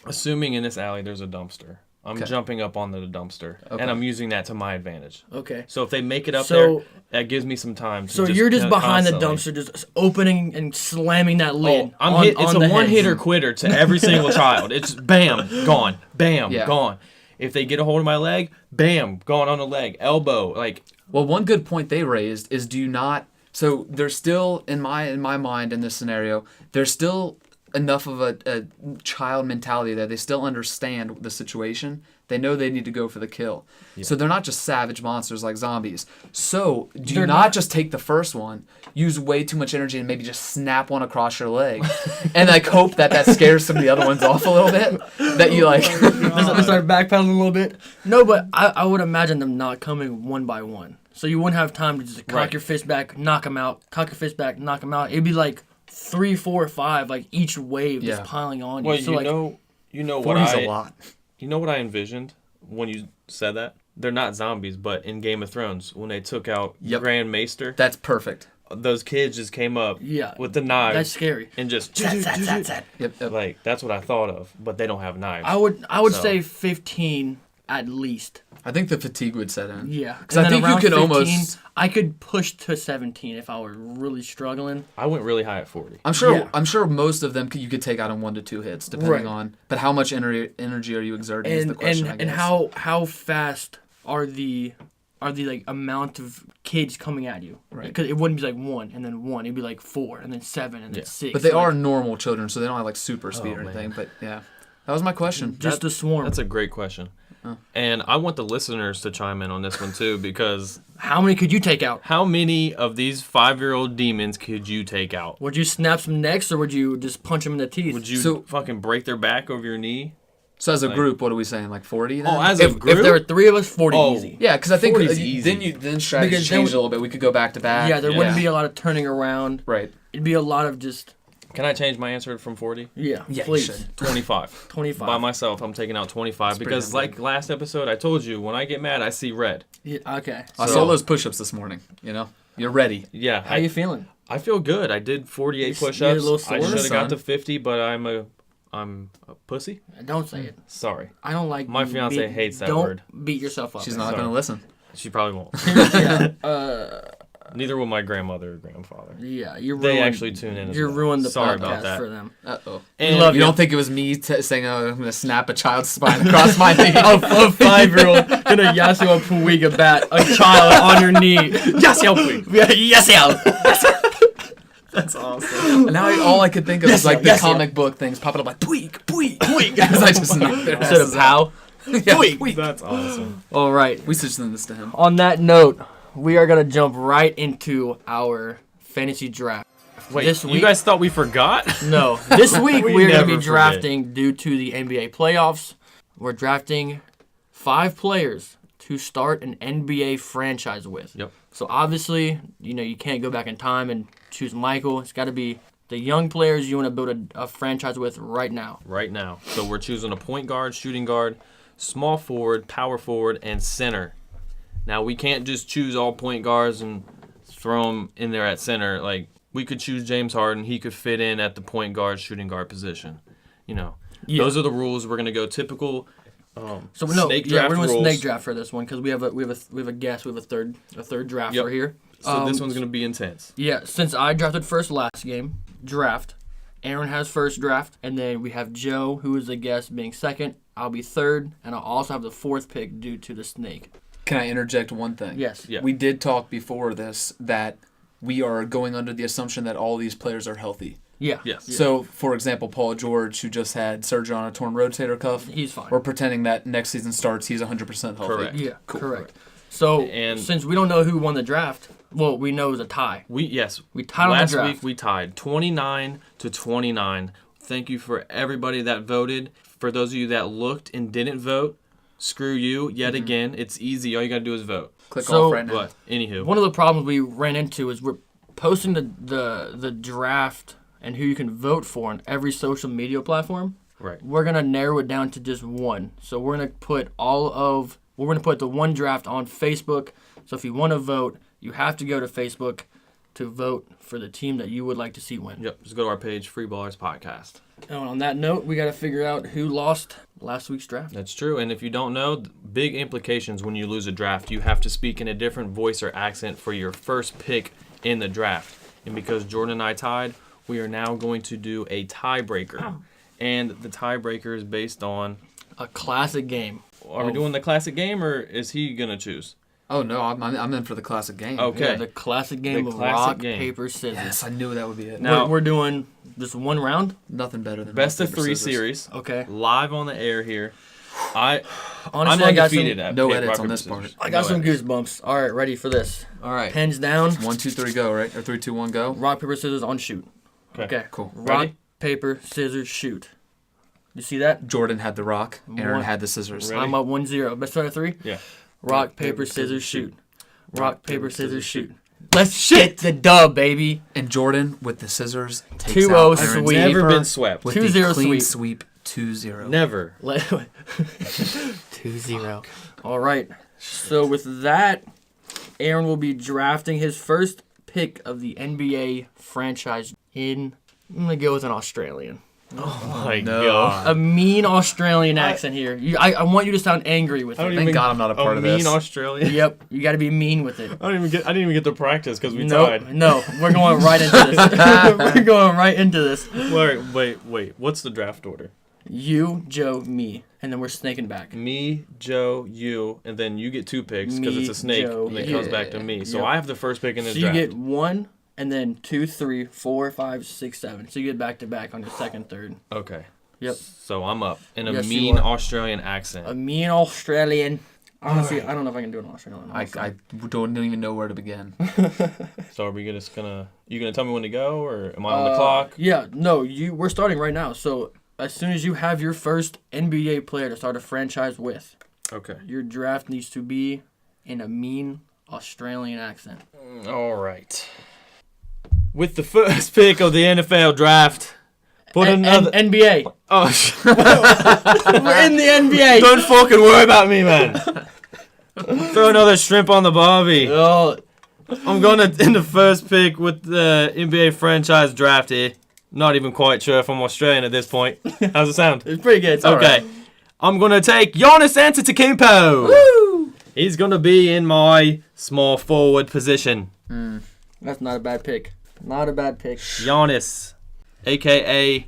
[SPEAKER 1] Assuming in this alley there's a dumpster, I'm
[SPEAKER 3] Okay.
[SPEAKER 1] jumping up onto the dumpster,
[SPEAKER 3] Okay.
[SPEAKER 1] and I'm using that to my advantage.
[SPEAKER 2] okay.
[SPEAKER 1] So if they make it up
[SPEAKER 2] So-
[SPEAKER 1] there, that gives me some time. To
[SPEAKER 2] So you're just behind the
[SPEAKER 1] constantly-
[SPEAKER 2] dumpster, just opening and slamming that lid.
[SPEAKER 1] Oh,
[SPEAKER 2] on,
[SPEAKER 1] it's
[SPEAKER 2] on
[SPEAKER 1] a
[SPEAKER 2] the
[SPEAKER 1] one
[SPEAKER 2] head.
[SPEAKER 1] hitter quitter to every single child. It's bam, gone, bam,
[SPEAKER 3] Yeah.
[SPEAKER 1] gone. If they get a hold of my leg, bam, gone on the leg, elbow, like
[SPEAKER 3] well, one good point they raised is do not. So there's still in my mind in this scenario, there's still enough of a child mentality that they still understand the situation They know they need to go for the kill.
[SPEAKER 1] Yeah.
[SPEAKER 3] So they're not just savage monsters like zombies. So do you
[SPEAKER 2] They're
[SPEAKER 3] not
[SPEAKER 2] not.
[SPEAKER 3] just take the first one, use way too much energy, and maybe just snap one across your leg, and like hope that scares some of the other ones off a little bit? That you like.
[SPEAKER 2] They start backpedaling a little bit. No, but I would imagine them not coming one by one. So you wouldn't have time to just cock your fist back, knock them out, cock your fist back, knock them out. It'd be like 3, 4, 5, like each wave just piling on you.
[SPEAKER 1] Well,
[SPEAKER 2] So
[SPEAKER 1] you know what
[SPEAKER 3] 40's a lot.
[SPEAKER 1] You know what I envisioned when you said that? They're not zombies, but in Game of Thrones, when they took out Grand Maester,
[SPEAKER 3] That's perfect.
[SPEAKER 1] those kids just came up with the knives.
[SPEAKER 2] That's scary.
[SPEAKER 1] And just
[SPEAKER 3] Yep.
[SPEAKER 1] like that's what I thought of, but they don't have knives.
[SPEAKER 2] I would say 15 at least.
[SPEAKER 3] I think the fatigue would set in.
[SPEAKER 2] Yeah.
[SPEAKER 3] Because I think you
[SPEAKER 2] around
[SPEAKER 3] could
[SPEAKER 2] 15,
[SPEAKER 3] almost.
[SPEAKER 2] I could push to 17 if I were really struggling.
[SPEAKER 1] I went really high at 40.
[SPEAKER 3] I'm sure.
[SPEAKER 2] Yeah.
[SPEAKER 3] I'm sure most of them you could take out in 1 to 2 hits, depending
[SPEAKER 2] Right.
[SPEAKER 3] on. But how much energy are you exerting? Is the question. I guess.
[SPEAKER 2] And how fast are the like amount of kids coming at you?
[SPEAKER 3] Right.
[SPEAKER 2] Because it wouldn't be like 1 and then 1. It'd be like 4 and then 7 and then 6.
[SPEAKER 3] But they
[SPEAKER 2] like,
[SPEAKER 3] are normal children, so they don't have like super speed or
[SPEAKER 1] man.
[SPEAKER 3] anything. But yeah, that was my question.
[SPEAKER 2] just a swarm.
[SPEAKER 1] That's a great question. And I want the listeners to chime in on this one too, because
[SPEAKER 2] How many could you take out?
[SPEAKER 1] how many of these 5-year-old demons could you take out?
[SPEAKER 2] Would you snap some necks or would you just punch them in the teeth?
[SPEAKER 1] Would you
[SPEAKER 3] So-
[SPEAKER 1] fucking break their back over your knee?
[SPEAKER 3] So as a group, what are we saying? Like 40? Then?
[SPEAKER 1] Oh, as a
[SPEAKER 2] if
[SPEAKER 1] group?
[SPEAKER 2] there were 3 of us, 40 easy.
[SPEAKER 3] yeah, because I think
[SPEAKER 1] 40's easy.
[SPEAKER 3] then strategy
[SPEAKER 2] Because then
[SPEAKER 3] changed a little bit. We could go back to back.
[SPEAKER 2] Yeah, there wouldn't be a lot of turning around.
[SPEAKER 3] Right.
[SPEAKER 2] It'd be a lot of just
[SPEAKER 1] Can I change my answer from 40?
[SPEAKER 3] Yeah, you
[SPEAKER 2] please.
[SPEAKER 3] should.
[SPEAKER 1] 25.
[SPEAKER 2] 25.
[SPEAKER 1] By myself, I'm taking out 25
[SPEAKER 3] pretty
[SPEAKER 1] because,
[SPEAKER 3] damn
[SPEAKER 1] like last episode, I told you, when I get mad, I see red.
[SPEAKER 2] Yeah, okay.
[SPEAKER 3] I
[SPEAKER 1] So-
[SPEAKER 3] saw those push-ups this morning. You know, you're ready.
[SPEAKER 1] Yeah.
[SPEAKER 2] How you feeling?
[SPEAKER 1] I feel good. I did 48
[SPEAKER 2] You're a
[SPEAKER 1] push-ups.
[SPEAKER 2] little
[SPEAKER 1] I
[SPEAKER 2] sore,
[SPEAKER 1] should have got
[SPEAKER 3] son.
[SPEAKER 1] to 50, but I'm a pussy.
[SPEAKER 2] Don't say it.
[SPEAKER 1] Sorry.
[SPEAKER 2] I don't like.
[SPEAKER 1] My
[SPEAKER 2] being
[SPEAKER 1] fiance
[SPEAKER 2] beat-
[SPEAKER 1] hates that
[SPEAKER 2] don't
[SPEAKER 1] word.
[SPEAKER 2] beat yourself up.
[SPEAKER 3] She's not
[SPEAKER 1] Sorry.
[SPEAKER 3] going to listen.
[SPEAKER 1] She probably won't.
[SPEAKER 2] Yeah.
[SPEAKER 1] Neither will my grandmother or grandfather.
[SPEAKER 2] Yeah, you ruined.
[SPEAKER 1] They actually tune in as
[SPEAKER 2] You
[SPEAKER 1] well.
[SPEAKER 2] ruined the
[SPEAKER 1] Sorry
[SPEAKER 2] podcast
[SPEAKER 1] about that.
[SPEAKER 2] for them.
[SPEAKER 3] Uh-oh.
[SPEAKER 1] And
[SPEAKER 2] love
[SPEAKER 3] You
[SPEAKER 2] you.
[SPEAKER 3] don't think it was me saying, "Oh, I'm going to snap a child's spine across my knee"?
[SPEAKER 2] A 5-year-old gonna Yasuo Puiga bat a child on your knee.
[SPEAKER 1] Yasuo Puig.
[SPEAKER 2] Yeah, Yasuo.
[SPEAKER 1] That's awesome.
[SPEAKER 3] Now all I could think of is like the
[SPEAKER 2] yes,
[SPEAKER 3] comic book things popping up like tweak, because I just knocked their
[SPEAKER 2] Instead of
[SPEAKER 3] asses out.
[SPEAKER 2] how.
[SPEAKER 3] Yeah, tweak.
[SPEAKER 1] That's awesome.
[SPEAKER 2] All right.
[SPEAKER 3] We should send this to him.
[SPEAKER 2] On that note, we are gonna jump right into our fantasy draft.
[SPEAKER 1] Wait,
[SPEAKER 2] This
[SPEAKER 1] you
[SPEAKER 2] week-
[SPEAKER 1] guys thought we forgot?
[SPEAKER 2] No, this week
[SPEAKER 1] We
[SPEAKER 2] we're going to
[SPEAKER 1] never
[SPEAKER 2] be drafting due to the NBA playoffs. We're drafting 5 players to start an NBA franchise with.
[SPEAKER 1] Yep.
[SPEAKER 2] So obviously, you can't go back in time and choose Michael. It's got to be the young players you want to build a franchise with right now.
[SPEAKER 1] Right now. So we're choosing a point guard, shooting guard, small forward, power forward, and center. Now, we can't just choose all point guards and throw them in there at center. Like, we could choose James Harden. He could fit in at the point guard, shooting guard position. Those are the rules. We're going to go typical
[SPEAKER 2] So no,
[SPEAKER 1] snake
[SPEAKER 2] yeah,
[SPEAKER 1] draft
[SPEAKER 2] we're doing
[SPEAKER 1] rules.
[SPEAKER 2] snake draft for this one because we have a guest, we have a third drafter
[SPEAKER 1] Yep.
[SPEAKER 2] here.
[SPEAKER 1] So this one's going to be intense.
[SPEAKER 2] Yeah, since I drafted first last game, draft. Aaron has first draft, and then we have Joe, who is the guest, being second. I'll be third, and I'll also have the 4th pick due to the snake.
[SPEAKER 3] Can I interject one thing?
[SPEAKER 2] Yes.
[SPEAKER 1] Yeah.
[SPEAKER 3] We did talk before this that we are going under the assumption that all these players are healthy.
[SPEAKER 2] Yeah.
[SPEAKER 1] Yes.
[SPEAKER 2] Yeah.
[SPEAKER 3] So, for example, Paul George, who just had surgery on a torn rotator cuff,
[SPEAKER 2] He's fine.
[SPEAKER 3] we're pretending that next season starts, he's 100% healthy.
[SPEAKER 1] Correct.
[SPEAKER 2] Yeah,
[SPEAKER 3] Cool.
[SPEAKER 2] correct. So,
[SPEAKER 1] And-
[SPEAKER 2] since we don't know who won the draft, well, we know it was a tie.
[SPEAKER 1] We tied
[SPEAKER 2] on the
[SPEAKER 1] last
[SPEAKER 2] draft.
[SPEAKER 1] week. We tied 29-29. Thank you for everybody that voted. For those of you that looked and didn't vote, screw you. Yet again, it's easy. All you gotta do is vote.
[SPEAKER 3] Click
[SPEAKER 2] So-
[SPEAKER 3] off right now.
[SPEAKER 1] But anywho,
[SPEAKER 2] One of the problems we ran into is we're posting the draft and who you can vote for on every social media platform.
[SPEAKER 1] right?
[SPEAKER 2] We're gonna narrow it down to just one. So we're gonna put the one draft on Facebook. So if you want to vote, you have to go to Facebook to vote for the team that you would like to see win.
[SPEAKER 1] Yep. Just go to our page, Freeballers Podcast.
[SPEAKER 2] And on that note, we got to figure out who lost last week's draft.
[SPEAKER 1] That's true. And if you don't know, big implications when you lose a draft. You have to speak in a different voice or accent for your first pick in the draft. And because Jordan and I tied, we are now going to do a tiebreaker. And the tiebreaker is based on,
[SPEAKER 2] A classic game.
[SPEAKER 1] are we doing the classic game or is he going to choose?
[SPEAKER 3] Oh, no, I'm in for the classic game.
[SPEAKER 1] Okay.
[SPEAKER 2] Yeah, the classic game
[SPEAKER 1] The
[SPEAKER 2] of
[SPEAKER 1] classic
[SPEAKER 2] rock,
[SPEAKER 1] game.
[SPEAKER 2] paper, scissors.
[SPEAKER 3] Yes, I knew that would be it.
[SPEAKER 1] Now-
[SPEAKER 2] We're doing just one round.
[SPEAKER 3] Nothing better than
[SPEAKER 1] Best
[SPEAKER 3] rock,
[SPEAKER 1] of
[SPEAKER 3] paper,
[SPEAKER 1] 3
[SPEAKER 3] scissors.
[SPEAKER 1] series.
[SPEAKER 2] Okay.
[SPEAKER 1] Live on the air here.
[SPEAKER 2] Honestly,
[SPEAKER 1] I'm
[SPEAKER 2] I got
[SPEAKER 1] undefeated
[SPEAKER 2] some.
[SPEAKER 1] at
[SPEAKER 3] No
[SPEAKER 1] pick,
[SPEAKER 3] edits
[SPEAKER 1] rock,
[SPEAKER 3] on
[SPEAKER 1] paper,
[SPEAKER 3] this
[SPEAKER 1] scissors.
[SPEAKER 3] part.
[SPEAKER 2] I got
[SPEAKER 1] No
[SPEAKER 2] some
[SPEAKER 1] edits.
[SPEAKER 2] goosebumps. All right, ready for this?
[SPEAKER 1] All right.
[SPEAKER 2] Pens down.
[SPEAKER 3] 1, 2, 3, go, right? Or 3, 2, 1, go.
[SPEAKER 2] Rock, paper, scissors on shoot. Okay.
[SPEAKER 3] Cool.
[SPEAKER 2] Rock,
[SPEAKER 1] Ready?
[SPEAKER 2] paper, scissors, shoot. You see that?
[SPEAKER 3] Jordan had the rock. Aaron
[SPEAKER 2] One.
[SPEAKER 3] had the scissors.
[SPEAKER 1] Ready?
[SPEAKER 2] I'm up 1-0. Best out of 3?
[SPEAKER 1] Yeah.
[SPEAKER 2] Rock, paper, scissors, shoot. Rock, paper, scissors, shoot. Let's get the dub, baby.
[SPEAKER 3] And Jordan with the scissors takes
[SPEAKER 2] 2-0
[SPEAKER 3] out
[SPEAKER 2] sweep.
[SPEAKER 3] Aaron's
[SPEAKER 1] Never
[SPEAKER 3] paper
[SPEAKER 1] been swept.
[SPEAKER 3] with
[SPEAKER 2] 2-0
[SPEAKER 3] the clean
[SPEAKER 2] sweep.
[SPEAKER 3] sweep 2-0.
[SPEAKER 1] Never.
[SPEAKER 2] 2-0. All right. So with that, Aaron will be drafting his first pick of the NBA franchise I'm going to go with an Australian.
[SPEAKER 1] Oh my
[SPEAKER 3] no.
[SPEAKER 1] god.
[SPEAKER 2] A mean Australian accent here. I want you to sound angry with it.
[SPEAKER 3] Thank God I'm not a part of this.
[SPEAKER 1] Mean Australian.
[SPEAKER 2] Yep. You got to be mean with it.
[SPEAKER 1] I didn't even get to practice because we
[SPEAKER 2] Nope.
[SPEAKER 1] tied.
[SPEAKER 2] No, we're going right into this. We're going right into this.
[SPEAKER 1] Wait. What's the draft order?
[SPEAKER 2] You, Joe, me, and then we're snaking back.
[SPEAKER 1] Me, Joe, you, and then you get 2 picks because
[SPEAKER 2] Me,
[SPEAKER 1] it's a snake,
[SPEAKER 2] Joe,
[SPEAKER 1] and then it
[SPEAKER 3] you.
[SPEAKER 1] comes back to me. So
[SPEAKER 2] Yep.
[SPEAKER 1] I have the first pick in this
[SPEAKER 2] So you
[SPEAKER 1] draft.
[SPEAKER 2] get 1, and then 2, 3, 4, 5, 6, 7. So you get back to back on your second, third.
[SPEAKER 1] Okay.
[SPEAKER 2] Yep.
[SPEAKER 1] So I'm up in a
[SPEAKER 2] Yes, you
[SPEAKER 1] mean
[SPEAKER 2] are.
[SPEAKER 1] Australian accent.
[SPEAKER 2] A mean Australian. Honestly, I don't know if I can do an Australian.
[SPEAKER 3] I don't even know where to begin.
[SPEAKER 1] So are we just gonna? You gonna tell me when to go, or am I on the clock?
[SPEAKER 2] Yeah, no, we're starting right now. So as soon as you have your first NBA player to start a franchise with,
[SPEAKER 1] Okay.
[SPEAKER 2] your draft needs to be in a mean Australian accent.
[SPEAKER 1] All right. With the first pick of the NFL draft, put another.
[SPEAKER 2] NBA.
[SPEAKER 1] Oh,
[SPEAKER 2] We're in the NBA.
[SPEAKER 1] don't fucking worry about me, man. Throw another shrimp on the barbie.
[SPEAKER 2] Oh,
[SPEAKER 1] I'm gonna in the first pick with the NBA franchise draft here. Not even quite sure if I'm Australian at this point. How's it sound?
[SPEAKER 2] it's pretty good. It's
[SPEAKER 1] Okay.
[SPEAKER 2] alright.
[SPEAKER 1] I'm gonna take Giannis Antetokounmpo.
[SPEAKER 2] Woo!
[SPEAKER 1] He's gonna be in my small forward position.
[SPEAKER 2] That's not a bad pick. Not a bad pick.
[SPEAKER 1] Giannis, aka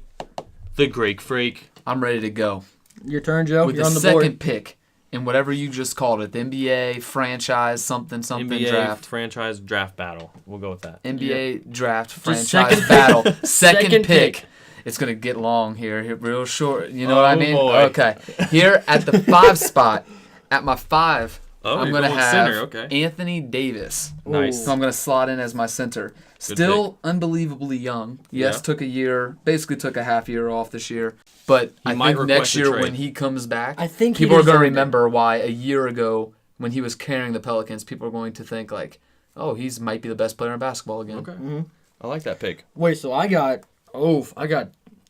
[SPEAKER 1] the Greek Freak.
[SPEAKER 3] I'm ready to go.
[SPEAKER 2] Your turn, Joe.
[SPEAKER 3] With
[SPEAKER 2] You're
[SPEAKER 3] the
[SPEAKER 2] on the
[SPEAKER 3] second
[SPEAKER 2] board.
[SPEAKER 3] pick in whatever you just called it, the NBA franchise something
[SPEAKER 1] NBA
[SPEAKER 3] draft.
[SPEAKER 1] franchise draft battle. We'll go with that.
[SPEAKER 3] NBA draft
[SPEAKER 2] Just
[SPEAKER 3] franchise
[SPEAKER 2] second-
[SPEAKER 3] battle. Second
[SPEAKER 2] Second
[SPEAKER 3] pick.
[SPEAKER 2] pick.
[SPEAKER 3] It's going to get long here, real short. You know what I
[SPEAKER 1] Oh,
[SPEAKER 3] mean?
[SPEAKER 1] boy.
[SPEAKER 3] Okay. Here at the 5 spot, at my 5,
[SPEAKER 1] Oh,
[SPEAKER 3] I'm
[SPEAKER 1] you're
[SPEAKER 3] going to
[SPEAKER 1] going
[SPEAKER 3] have
[SPEAKER 1] center, okay.
[SPEAKER 3] Anthony Davis.
[SPEAKER 1] Nice.
[SPEAKER 3] So I'm going to slot in as my center. Still unbelievably young. Yes,
[SPEAKER 1] Yeah.
[SPEAKER 3] took a year, basically took a half year off this year. But I
[SPEAKER 1] might
[SPEAKER 3] think next
[SPEAKER 1] request a
[SPEAKER 3] year
[SPEAKER 1] trade.
[SPEAKER 3] when he comes back,
[SPEAKER 2] I think he
[SPEAKER 3] people are going to
[SPEAKER 2] deserved it.
[SPEAKER 3] remember why a year ago when he was carrying the Pelicans, people are going to think like, oh, he's might be the best player in basketball again.
[SPEAKER 1] Okay. I like that pick.
[SPEAKER 2] Wait, so I got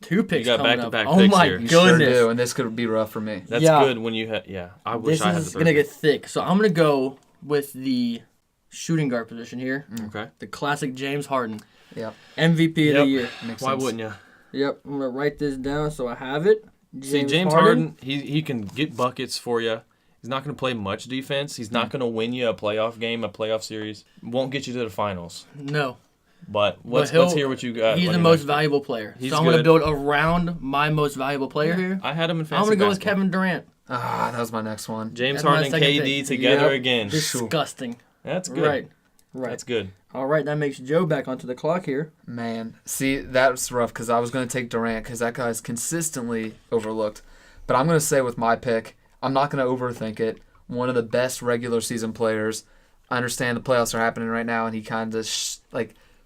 [SPEAKER 2] 2 picks
[SPEAKER 1] got
[SPEAKER 2] coming
[SPEAKER 1] back-to-back
[SPEAKER 2] up. Oh
[SPEAKER 1] picks
[SPEAKER 2] my
[SPEAKER 1] here.
[SPEAKER 3] You sure
[SPEAKER 2] goodness.
[SPEAKER 3] do, and this could be rough for me.
[SPEAKER 1] That's
[SPEAKER 2] Yeah.
[SPEAKER 1] good when you had. Yeah, I wish
[SPEAKER 2] This
[SPEAKER 1] I had the
[SPEAKER 2] is
[SPEAKER 1] third
[SPEAKER 2] going to
[SPEAKER 1] pick.
[SPEAKER 2] get thick. So I'm going to go with the shooting guard position here.
[SPEAKER 1] Okay.
[SPEAKER 2] The classic James Harden.
[SPEAKER 3] Yep.
[SPEAKER 2] MVP of the
[SPEAKER 1] Yep.
[SPEAKER 2] year.
[SPEAKER 3] Makes
[SPEAKER 1] Why
[SPEAKER 3] sense.
[SPEAKER 1] wouldn't you?
[SPEAKER 2] Yep. I'm going to write this down so I have it.
[SPEAKER 1] See, James Harden, he can get buckets for you. He's not going to play much defense. He's not going to win you a playoff game, a playoff series. Won't get you to the finals.
[SPEAKER 2] No.
[SPEAKER 1] But let's hear what you got.
[SPEAKER 2] He's
[SPEAKER 1] What
[SPEAKER 2] the
[SPEAKER 1] do you
[SPEAKER 2] most
[SPEAKER 1] think?
[SPEAKER 2] valuable player.
[SPEAKER 1] He's
[SPEAKER 2] So I'm going to
[SPEAKER 1] good.
[SPEAKER 2] build around my most valuable player here.
[SPEAKER 1] I had him in
[SPEAKER 2] I'm
[SPEAKER 1] fantasy
[SPEAKER 2] going to go with
[SPEAKER 1] basketball.
[SPEAKER 2] Kevin Durant.
[SPEAKER 3] Ah, that was my next one.
[SPEAKER 1] James
[SPEAKER 2] That's my
[SPEAKER 1] Harden and
[SPEAKER 2] second
[SPEAKER 1] KD
[SPEAKER 2] pick.
[SPEAKER 1] together
[SPEAKER 3] Yep.
[SPEAKER 1] again.
[SPEAKER 2] Disgusting.
[SPEAKER 1] That's good.
[SPEAKER 2] Right.
[SPEAKER 1] That's good.
[SPEAKER 2] All right, that makes Joe back onto the clock here.
[SPEAKER 3] Man, see, that's rough because I was going to take Durant because that guy's consistently overlooked. But I'm going to say with my pick, I'm not going to overthink it. One of the best regular season players. I understand the playoffs are happening right now, and he kind of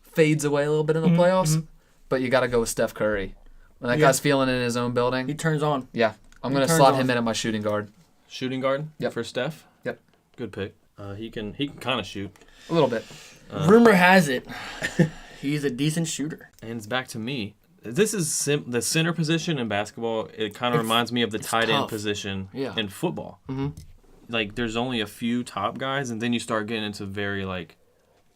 [SPEAKER 3] fades away a little bit in the playoffs. But you got to go with Steph Curry. When that guy's feeling it in his own building,
[SPEAKER 2] He turns on.
[SPEAKER 3] yeah, I'm going to
[SPEAKER 2] turns
[SPEAKER 3] slot
[SPEAKER 2] on.
[SPEAKER 3] him in at my shooting guard.
[SPEAKER 1] Shooting guard
[SPEAKER 3] Yep.
[SPEAKER 1] for Steph.
[SPEAKER 3] Yep.
[SPEAKER 1] Good pick. He can kind of shoot.
[SPEAKER 3] A little bit.
[SPEAKER 2] Rumor has it he's a decent shooter.
[SPEAKER 1] And it's back to me. This is the center position in basketball. It kind of reminds me of the tight end
[SPEAKER 2] tough.
[SPEAKER 1] position
[SPEAKER 2] Yeah.
[SPEAKER 1] in football.
[SPEAKER 2] Mm-hmm.
[SPEAKER 1] Like there's only a few top guys, and then you start getting into very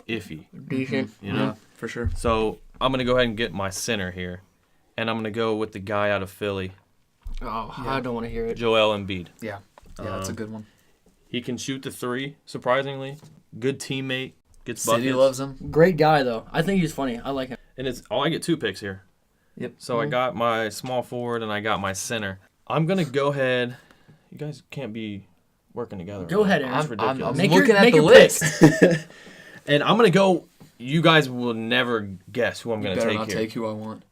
[SPEAKER 1] iffy.
[SPEAKER 2] Decent.
[SPEAKER 1] You know.
[SPEAKER 3] Yeah, for sure.
[SPEAKER 1] So I'm gonna go ahead and get my center here, and I'm gonna go with the guy out of Philly,
[SPEAKER 2] Oh, I don't want to hear it.
[SPEAKER 1] Joel Embiid.
[SPEAKER 3] Yeah, that's a good one.
[SPEAKER 1] He can shoot the three, surprisingly. Good teammate. Gets
[SPEAKER 3] City
[SPEAKER 1] buckets.
[SPEAKER 3] loves him.
[SPEAKER 2] Great guy, though. I think he's funny. I like him.
[SPEAKER 1] And I get 2 picks here.
[SPEAKER 3] Yep.
[SPEAKER 1] So I got my small forward and I got my center. I'm gonna go ahead. You guys can't be working together.
[SPEAKER 2] Go ahead, Aaron.
[SPEAKER 1] That's
[SPEAKER 3] I'm
[SPEAKER 1] ridiculous.
[SPEAKER 2] Make your-
[SPEAKER 3] looking at
[SPEAKER 2] make
[SPEAKER 3] the
[SPEAKER 2] your pick.
[SPEAKER 3] list.
[SPEAKER 1] And I'm gonna go. You guys will never guess who I'm
[SPEAKER 3] You
[SPEAKER 1] gonna
[SPEAKER 3] better
[SPEAKER 1] take
[SPEAKER 3] not
[SPEAKER 1] here.
[SPEAKER 3] take who I want.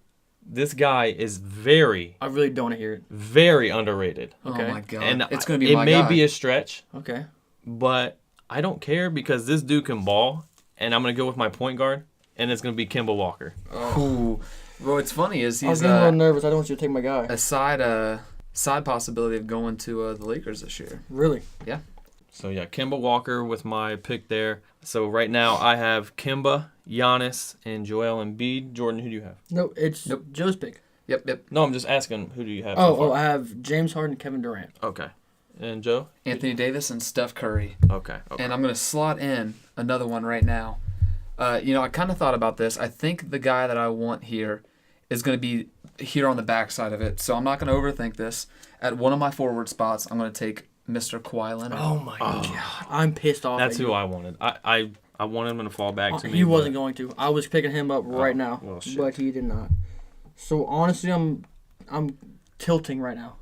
[SPEAKER 1] This guy is very,
[SPEAKER 2] I really don't want to hear it.
[SPEAKER 1] very underrated.
[SPEAKER 2] Okay.
[SPEAKER 3] Oh my god.
[SPEAKER 1] And
[SPEAKER 3] it's going to be my
[SPEAKER 1] It may
[SPEAKER 3] guy.
[SPEAKER 1] be a stretch,
[SPEAKER 2] Okay.
[SPEAKER 1] but I don't care because this dude can ball, and I'm going to go with my point guard, and it's going to be Kemba Walker.
[SPEAKER 3] Ooh. Well, what's funny is
[SPEAKER 2] I was
[SPEAKER 3] he's
[SPEAKER 2] getting a little nervous. I don't want you to take my guy.
[SPEAKER 3] a side possibility of going to the Lakers this year.
[SPEAKER 2] Really?
[SPEAKER 3] Yeah.
[SPEAKER 1] So, yeah, Kemba Walker with my pick there. So, right now, I have Kemba, Giannis, and Joel Embiid. Jordan, who do you have?
[SPEAKER 2] No, it's Joe's pick.
[SPEAKER 3] Yep.
[SPEAKER 1] No, I'm just asking, who do you have?
[SPEAKER 2] Oh,
[SPEAKER 1] so far?
[SPEAKER 2] I have James Harden, Kevin Durant.
[SPEAKER 1] Okay. And Joe?
[SPEAKER 3] Anthony Davis and Steph Curry.
[SPEAKER 1] Okay.
[SPEAKER 3] And I'm going to slot in another one right now. I kind of thought about this. I think the guy that I want here is going to be here on the backside of it. So I'm not going to overthink this. At one of my forward spots, I'm going to take Mr. Kawhi Leonard.
[SPEAKER 2] Oh my god. I'm pissed off.
[SPEAKER 1] That's
[SPEAKER 2] at you.
[SPEAKER 1] who I wanted. I wanted him to fall back to me.
[SPEAKER 2] He wasn't going to. I was picking him up right now,
[SPEAKER 1] well, shit.
[SPEAKER 2] but he did not. So honestly, I'm tilting right now.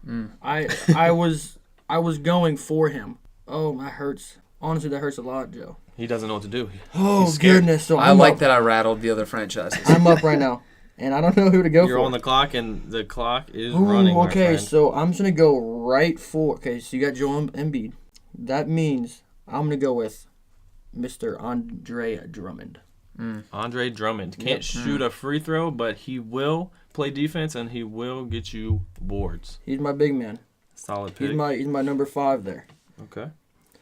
[SPEAKER 2] I was going for him. Oh, that hurts. Honestly, that hurts a lot, Joe.
[SPEAKER 1] He doesn't know what to do.
[SPEAKER 2] Oh
[SPEAKER 1] He's scared.
[SPEAKER 2] goodness! So
[SPEAKER 3] I
[SPEAKER 2] I'm
[SPEAKER 3] like
[SPEAKER 2] up.
[SPEAKER 3] that I rattled the other franchises.
[SPEAKER 2] I'm up right now, and I don't know who to go
[SPEAKER 1] You're
[SPEAKER 2] for.
[SPEAKER 1] on the clock, and the clock is
[SPEAKER 2] Ooh,
[SPEAKER 1] running. my
[SPEAKER 2] okay,
[SPEAKER 1] friend.
[SPEAKER 2] so I'm just gonna go right for. Okay, so you got Joel Embiid. That means I'm gonna go with Mr. Andre Drummond.
[SPEAKER 1] Andre Drummond can't shoot a free throw, but he will play defense and he will get you boards.
[SPEAKER 2] He's my big man.
[SPEAKER 1] Solid pick.
[SPEAKER 2] He's my number 5 there.
[SPEAKER 1] Okay.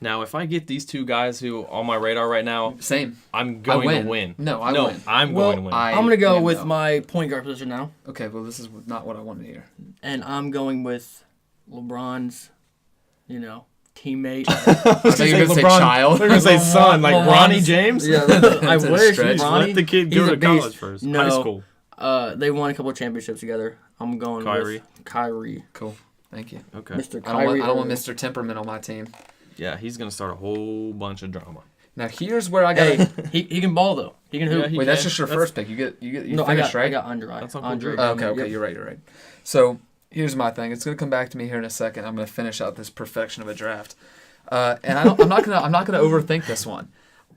[SPEAKER 1] Now, if I get these two guys who are on my radar right now,
[SPEAKER 3] Same.
[SPEAKER 1] I'm going
[SPEAKER 3] win.
[SPEAKER 1] to win.
[SPEAKER 3] No, I
[SPEAKER 1] no,
[SPEAKER 3] win.
[SPEAKER 1] I'm
[SPEAKER 2] Well,
[SPEAKER 1] going to win.
[SPEAKER 2] I'm gonna go
[SPEAKER 3] am
[SPEAKER 2] with
[SPEAKER 3] though.
[SPEAKER 2] my point guard position now,
[SPEAKER 3] Okay, well, this is not what I wanted to hear.
[SPEAKER 2] and I'm going with LeBron's, teammate.
[SPEAKER 3] I thought you were going to say child.
[SPEAKER 1] They're going to say son, like
[SPEAKER 2] LeBron's-
[SPEAKER 1] Ronnie James?
[SPEAKER 2] Yeah, I
[SPEAKER 3] That's a
[SPEAKER 2] wish
[SPEAKER 3] stretch.
[SPEAKER 2] Ronnie.
[SPEAKER 1] Let the kid
[SPEAKER 2] he's
[SPEAKER 1] go
[SPEAKER 2] a
[SPEAKER 1] to college
[SPEAKER 2] beast.
[SPEAKER 1] first.
[SPEAKER 2] No.
[SPEAKER 1] High school.
[SPEAKER 2] They won a couple of championships together. I'm going
[SPEAKER 1] Kyrie.
[SPEAKER 2] with Kyrie.
[SPEAKER 3] Cool. Thank you.
[SPEAKER 1] Okay.
[SPEAKER 2] Mr.
[SPEAKER 3] I don't
[SPEAKER 2] Kyrie.
[SPEAKER 3] want Mr. Temperament on my team.
[SPEAKER 1] Yeah, he's going to start a whole bunch of drama.
[SPEAKER 3] Now, here's where I got
[SPEAKER 2] Hey, he can ball though. He can hoop.
[SPEAKER 1] Yeah, he
[SPEAKER 3] Wait, that's
[SPEAKER 1] can.
[SPEAKER 3] just your first pick. You
[SPEAKER 2] no,
[SPEAKER 3] finished, right?
[SPEAKER 2] I got Andre.
[SPEAKER 1] That's Uncle
[SPEAKER 2] Andre.
[SPEAKER 1] Drew.
[SPEAKER 3] Oh, okay,
[SPEAKER 2] Yep.
[SPEAKER 3] you're right. So here's my thing. It's gonna come back to me here in a second. I'm gonna finish out this perfection of a draft, and I'm not gonna overthink this one.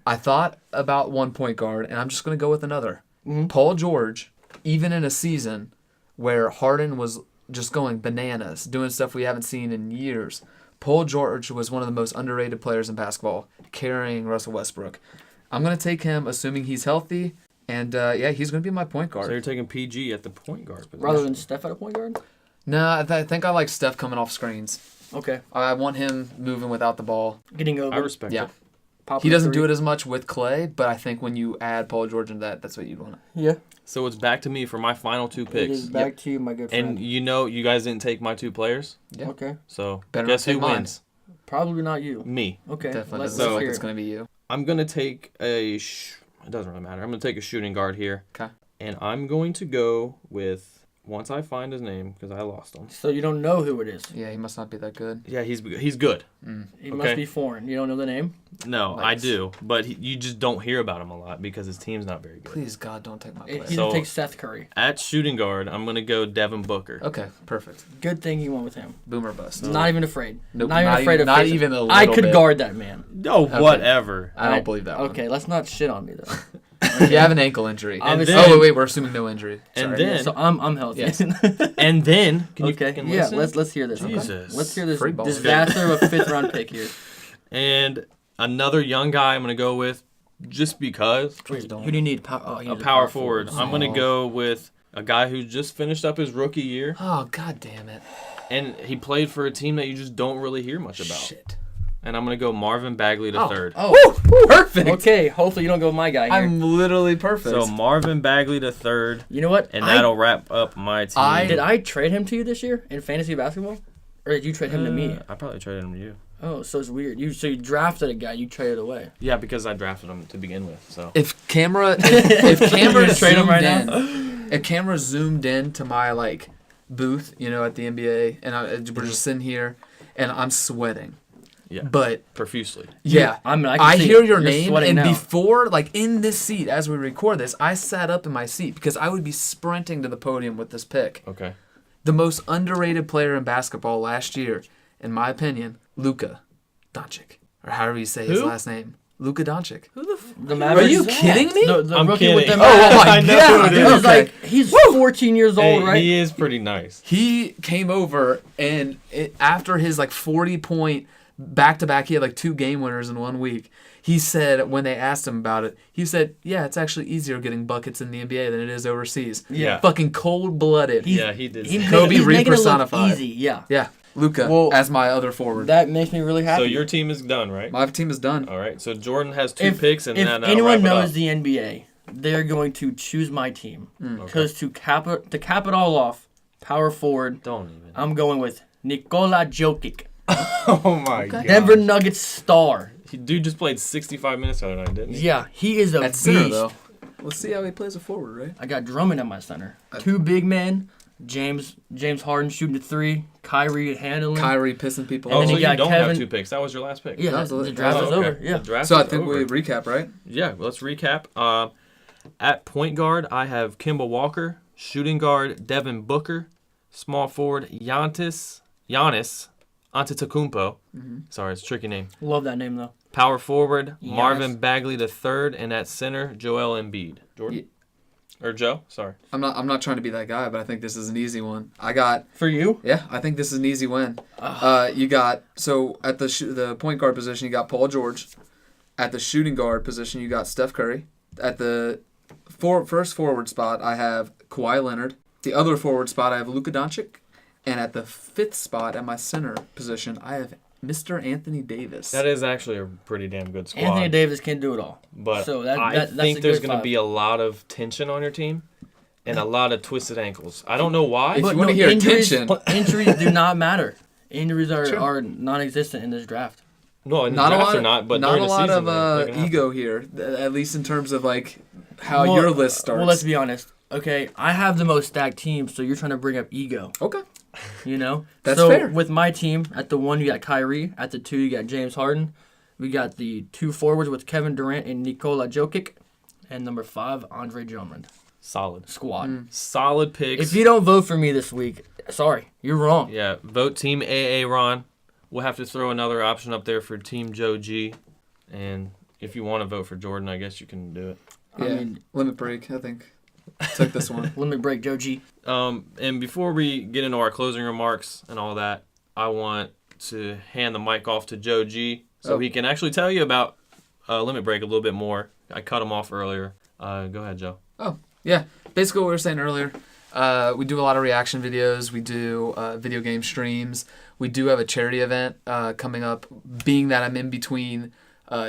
[SPEAKER 3] I thought about one point guard, and I'm just gonna go with another.
[SPEAKER 2] Mm-hmm.
[SPEAKER 3] Paul George, even in a season where Harden was just going bananas, doing stuff we haven't seen in years. Paul George was one of the most underrated players in basketball, carrying Russell Westbrook. I'm gonna take him, assuming he's healthy, and he's gonna be my point guard.
[SPEAKER 1] So you're taking PG at the point guard position.
[SPEAKER 2] Rather than Steph at a point guard.
[SPEAKER 3] No, I think I like Steph coming off screens.
[SPEAKER 2] Okay,
[SPEAKER 3] I want him moving without the ball.
[SPEAKER 2] getting over.
[SPEAKER 1] I respect
[SPEAKER 3] Yeah.
[SPEAKER 1] it.
[SPEAKER 2] Popping
[SPEAKER 3] He doesn't
[SPEAKER 2] three.
[SPEAKER 3] do it as much with Clay, but I think when you add Paul George into that, that's what you'd want.
[SPEAKER 2] Yeah,
[SPEAKER 1] So it's back to me for my final two
[SPEAKER 2] it
[SPEAKER 1] picks.
[SPEAKER 2] is back to you, my good friend.
[SPEAKER 1] And you guys didn't take my two players.
[SPEAKER 3] Yeah.
[SPEAKER 2] Okay,
[SPEAKER 1] So
[SPEAKER 3] Better
[SPEAKER 1] guess
[SPEAKER 3] not
[SPEAKER 1] who
[SPEAKER 3] take mine.
[SPEAKER 1] wins?
[SPEAKER 2] probably not you.
[SPEAKER 1] Me.
[SPEAKER 2] Okay,
[SPEAKER 3] Definitely
[SPEAKER 2] let's
[SPEAKER 3] doesn't look like
[SPEAKER 2] hear
[SPEAKER 3] it's
[SPEAKER 2] it.
[SPEAKER 3] going to be you.
[SPEAKER 1] I'm going to take it doesn't really matter. I'm going to take a shooting guard here.
[SPEAKER 3] Okay.
[SPEAKER 1] And I'm going to go with, once I find his name, because I lost him.
[SPEAKER 2] So you don't know who it is.
[SPEAKER 3] Yeah, he must not be that good.
[SPEAKER 1] Yeah, he's good.
[SPEAKER 2] He
[SPEAKER 1] Okay.
[SPEAKER 2] must be foreign. You don't know the name.
[SPEAKER 1] No, I
[SPEAKER 3] Nice.
[SPEAKER 1] do. But you just don't hear about him a lot because his team's not very good.
[SPEAKER 3] Please, God, don't take my place.
[SPEAKER 2] He
[SPEAKER 1] So-
[SPEAKER 2] didn't take Seth Curry.
[SPEAKER 1] At shooting guard, I'm going to go Devin Booker.
[SPEAKER 3] Okay, perfect.
[SPEAKER 2] Good thing he went with him.
[SPEAKER 3] Boomer bust.
[SPEAKER 2] Not even afraid.
[SPEAKER 3] Nope,
[SPEAKER 2] not even afraid of
[SPEAKER 3] not
[SPEAKER 2] facing-
[SPEAKER 3] even a
[SPEAKER 2] I
[SPEAKER 3] little
[SPEAKER 2] could
[SPEAKER 3] bit.
[SPEAKER 2] guard that man.
[SPEAKER 1] No, whatever.
[SPEAKER 3] I don't believe that one.
[SPEAKER 2] Okay, let's not shit on me though.
[SPEAKER 3] You have an ankle injury.
[SPEAKER 2] Obviously-
[SPEAKER 1] then-
[SPEAKER 3] wait, we're assuming no injury.
[SPEAKER 1] And
[SPEAKER 3] Sorry.
[SPEAKER 1] then-
[SPEAKER 2] So I'm healthy.
[SPEAKER 3] Yes.
[SPEAKER 1] And then, can you
[SPEAKER 2] Okay.
[SPEAKER 1] fucking
[SPEAKER 2] Yeah.
[SPEAKER 1] listen?
[SPEAKER 2] Let's hear this. Okay?
[SPEAKER 1] Jesus.
[SPEAKER 2] Let's hear this
[SPEAKER 3] Freeballers.
[SPEAKER 2] disaster of a 5th round pick here.
[SPEAKER 1] And another young guy I'm going to go with just because.
[SPEAKER 3] Please don't.
[SPEAKER 2] Who do you need?
[SPEAKER 1] A power forward. I'm going to go with a guy who just finished up his rookie year.
[SPEAKER 3] Oh, God damn it.
[SPEAKER 1] And he played for a team that you just don't really hear much about.
[SPEAKER 3] Shit.
[SPEAKER 1] And I'm going to go Marvin Bagley the third.
[SPEAKER 2] Oh.
[SPEAKER 3] Perfect.
[SPEAKER 2] Okay. Hopefully you don't go with my guy here.
[SPEAKER 3] I'm literally perfect.
[SPEAKER 1] So Marvin Bagley the third.
[SPEAKER 2] You know what?
[SPEAKER 1] And that'll wrap up my team.
[SPEAKER 2] Did I trade him to you this year in fantasy basketball, or did you trade him to me?
[SPEAKER 1] I probably traded him to you.
[SPEAKER 2] Oh, so it's weird. You drafted a guy, you traded away.
[SPEAKER 1] Yeah, because I drafted him to begin with. So
[SPEAKER 3] if camera
[SPEAKER 2] trade him
[SPEAKER 3] zoomed
[SPEAKER 2] right
[SPEAKER 3] in, if camera zoomed in to my booth, at the NBA, and we're just sitting here, and I'm sweating.
[SPEAKER 1] Yeah.
[SPEAKER 3] But
[SPEAKER 1] profusely.
[SPEAKER 3] yeah,
[SPEAKER 2] I mean,
[SPEAKER 3] I
[SPEAKER 2] see
[SPEAKER 3] hear
[SPEAKER 2] it.
[SPEAKER 3] your
[SPEAKER 2] You're
[SPEAKER 3] name,
[SPEAKER 2] sweating
[SPEAKER 3] and
[SPEAKER 2] now.
[SPEAKER 3] before, in this seat as we record this, I sat up in my seat because I would be sprinting to the podium with this pick.
[SPEAKER 1] Okay.
[SPEAKER 3] The most underrated player in basketball last year, in my opinion, Luka Doncic, or however you say his
[SPEAKER 1] Who?
[SPEAKER 3] last name. Luka Doncic.
[SPEAKER 2] The Mavericks.
[SPEAKER 3] Are you kidding me?
[SPEAKER 2] The
[SPEAKER 1] I'm
[SPEAKER 2] rookie
[SPEAKER 1] kidding.
[SPEAKER 2] with the
[SPEAKER 1] Oh,
[SPEAKER 2] Mavericks.
[SPEAKER 1] I know
[SPEAKER 3] God.
[SPEAKER 1] who it
[SPEAKER 2] It
[SPEAKER 1] is.
[SPEAKER 2] was
[SPEAKER 3] Okay.
[SPEAKER 2] like, he's 14 years old,
[SPEAKER 1] Hey,
[SPEAKER 2] right?
[SPEAKER 1] he is pretty nice.
[SPEAKER 3] He came over and after his like 40-point back-to-back, he had like 2 game winners in 1 week. He said when they asked him about it, he said, "Yeah, it's actually easier getting buckets in the NBA than it is overseas."
[SPEAKER 1] Yeah.
[SPEAKER 3] Fucking cold-blooded.
[SPEAKER 1] Yeah, he did.
[SPEAKER 3] Kobe
[SPEAKER 2] he's making it look
[SPEAKER 3] re-personified.
[SPEAKER 2] easy, yeah.
[SPEAKER 3] Yeah, Luka
[SPEAKER 2] Well,
[SPEAKER 3] as my other forward.
[SPEAKER 2] That makes me really happy.
[SPEAKER 1] So your team is done, right?
[SPEAKER 3] My team is done.
[SPEAKER 1] All right. So Jordan has 2 picks, and
[SPEAKER 2] if
[SPEAKER 1] then
[SPEAKER 2] anyone
[SPEAKER 1] wrap it
[SPEAKER 2] knows
[SPEAKER 1] up.
[SPEAKER 2] the NBA, they're going to choose my team because to cap it all off, power forward,
[SPEAKER 1] Don't even.
[SPEAKER 2] I'm going with Nikola Jokic,
[SPEAKER 1] Oh my god.
[SPEAKER 2] Denver Nuggets star.
[SPEAKER 1] Dude just played 65 minutes the other night, didn't he?
[SPEAKER 2] Yeah, he is a
[SPEAKER 3] At
[SPEAKER 2] beast.
[SPEAKER 3] center though. Let's see how he plays a forward, right?
[SPEAKER 2] I got Drummond at my center. 2 big men. James Harden shooting the 3. Kyrie handling.
[SPEAKER 3] Kyrie pissing people
[SPEAKER 2] And
[SPEAKER 1] Oh,
[SPEAKER 2] then
[SPEAKER 1] so
[SPEAKER 2] you
[SPEAKER 1] you
[SPEAKER 2] got
[SPEAKER 1] don't
[SPEAKER 2] Kevin.
[SPEAKER 1] have 2 picks. That was your last pick.
[SPEAKER 2] Yeah,
[SPEAKER 3] That was
[SPEAKER 2] the draft
[SPEAKER 1] Oh,
[SPEAKER 2] is
[SPEAKER 1] okay.
[SPEAKER 2] over. Yeah.
[SPEAKER 1] The draft
[SPEAKER 3] So I
[SPEAKER 1] is
[SPEAKER 3] think
[SPEAKER 1] over.
[SPEAKER 3] we recap, right?
[SPEAKER 1] Yeah, let's recap. At point guard, I have Kemba Walker. Shooting guard, Devin Booker. Small forward, Giannis Antetokounmpo. Sorry, it's a tricky name.
[SPEAKER 2] Love that name though.
[SPEAKER 1] Power forward,
[SPEAKER 2] Giannis.
[SPEAKER 1] Marvin Bagley III, and at center, Joel Embiid. Jordan? Or Joe? Sorry.
[SPEAKER 3] I'm not trying to be that guy, but I think this is an easy one. I
[SPEAKER 2] For you?
[SPEAKER 3] think this is an easy win. You got so at the point guard position, you got Paul George. At the shooting guard position, you got Steph Curry. At the first forward spot, I have Kawhi Leonard. The other forward spot, I have Luka Doncic. And at the 5th spot, at my center position, I have Mr. Anthony Davis.
[SPEAKER 1] That is actually a pretty damn good squad.
[SPEAKER 2] Anthony Davis can do it all.
[SPEAKER 1] But
[SPEAKER 2] So
[SPEAKER 1] I
[SPEAKER 2] that's
[SPEAKER 1] think
[SPEAKER 2] a
[SPEAKER 1] there's
[SPEAKER 2] good
[SPEAKER 1] going to
[SPEAKER 2] five.
[SPEAKER 1] be a lot of tension on your team and a lot of twisted ankles. I don't know why.
[SPEAKER 3] If you want to hear tension.
[SPEAKER 2] Injuries do not matter. Injuries
[SPEAKER 3] Sure.
[SPEAKER 2] are non-existent in this draft.
[SPEAKER 1] No, in the
[SPEAKER 3] not a
[SPEAKER 1] draft
[SPEAKER 3] lot,
[SPEAKER 1] they're not, but
[SPEAKER 3] not
[SPEAKER 1] during
[SPEAKER 3] a
[SPEAKER 1] the
[SPEAKER 3] lot
[SPEAKER 1] season,
[SPEAKER 3] of
[SPEAKER 1] they can
[SPEAKER 3] ego here, at least in terms of like how
[SPEAKER 2] Well,
[SPEAKER 3] your list starts.
[SPEAKER 2] Well, let's be honest. Okay, I have the most stacked team, so you're trying to bring up ego.
[SPEAKER 3] Okay.
[SPEAKER 2] You know?
[SPEAKER 3] That's
[SPEAKER 2] so
[SPEAKER 3] fair.
[SPEAKER 2] with my team, at the 1 you got Kyrie, at the 2 you got James Harden. We got the 2 forwards with Kevin Durant and Nikola Jokic. And number 5, Andre Drummond.
[SPEAKER 1] Solid.
[SPEAKER 2] Squad.
[SPEAKER 1] Solid picks.
[SPEAKER 2] If you don't vote for me this week, sorry, you're wrong.
[SPEAKER 1] Yeah, vote Team AA Ron. We'll have to throw another option up there for Team Joe G. And if you want to vote for Jordan, I guess you can do it.
[SPEAKER 3] Yeah.
[SPEAKER 2] I mean,
[SPEAKER 3] Limit break, I think. Took this one.
[SPEAKER 2] let me break Joe G.
[SPEAKER 1] And before we get into our closing remarks and all that, I want to hand the mic off to Joe G so he can actually tell you about Limit Break a little bit more. I cut him off earlier. Go ahead, Joe.
[SPEAKER 3] Oh, yeah. Basically what we were saying earlier, we do a lot of reaction videos. We do video game streams. We do have a charity event coming up. Being that I'm in between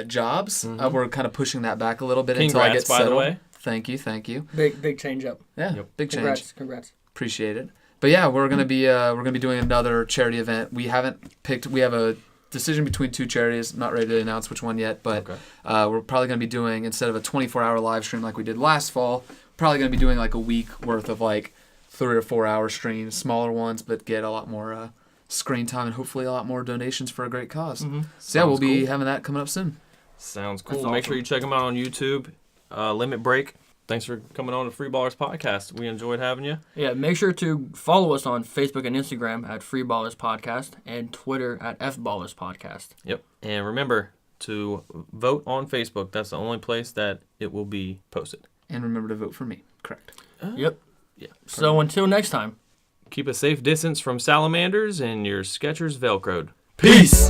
[SPEAKER 3] jobs, we're kind of pushing that back a little bit until I get
[SPEAKER 1] Congrats, by the
[SPEAKER 3] settled.
[SPEAKER 1] way.
[SPEAKER 3] Thank you.
[SPEAKER 2] Big change up.
[SPEAKER 3] Yeah,
[SPEAKER 1] Yep.
[SPEAKER 3] big change.
[SPEAKER 2] Congrats.
[SPEAKER 3] Appreciate it. But yeah, we're gonna be doing another charity event. We haven't picked. We have a decision between 2 charities. Not ready to announce which one yet, but we're probably gonna be doing, instead of a 24-hour live stream like we did last fall, probably gonna be doing like a week worth of like 3 or 4 hour streams, smaller ones, but get a lot more screen time and hopefully a lot more donations for a great cause. So yeah, we'll be having that coming up soon.
[SPEAKER 1] Sounds cool.
[SPEAKER 2] That's
[SPEAKER 1] Make sure
[SPEAKER 2] awesome.
[SPEAKER 1] you check them out on YouTube. Limit Break. Thanks for coming on to Freeballers Podcast. We enjoyed having you.
[SPEAKER 2] Yeah, make sure to follow us on Facebook and Instagram at Freeballers Podcast and Twitter at FBallers Podcast.
[SPEAKER 1] Yep. And remember to vote on Facebook. That's the only place that it will be posted.
[SPEAKER 3] And remember to vote for me. Correct.
[SPEAKER 2] Yep.
[SPEAKER 1] Yeah.
[SPEAKER 2] So until next time.
[SPEAKER 1] Keep a safe distance from salamanders and your Skechers Velcroed.
[SPEAKER 3] Peace.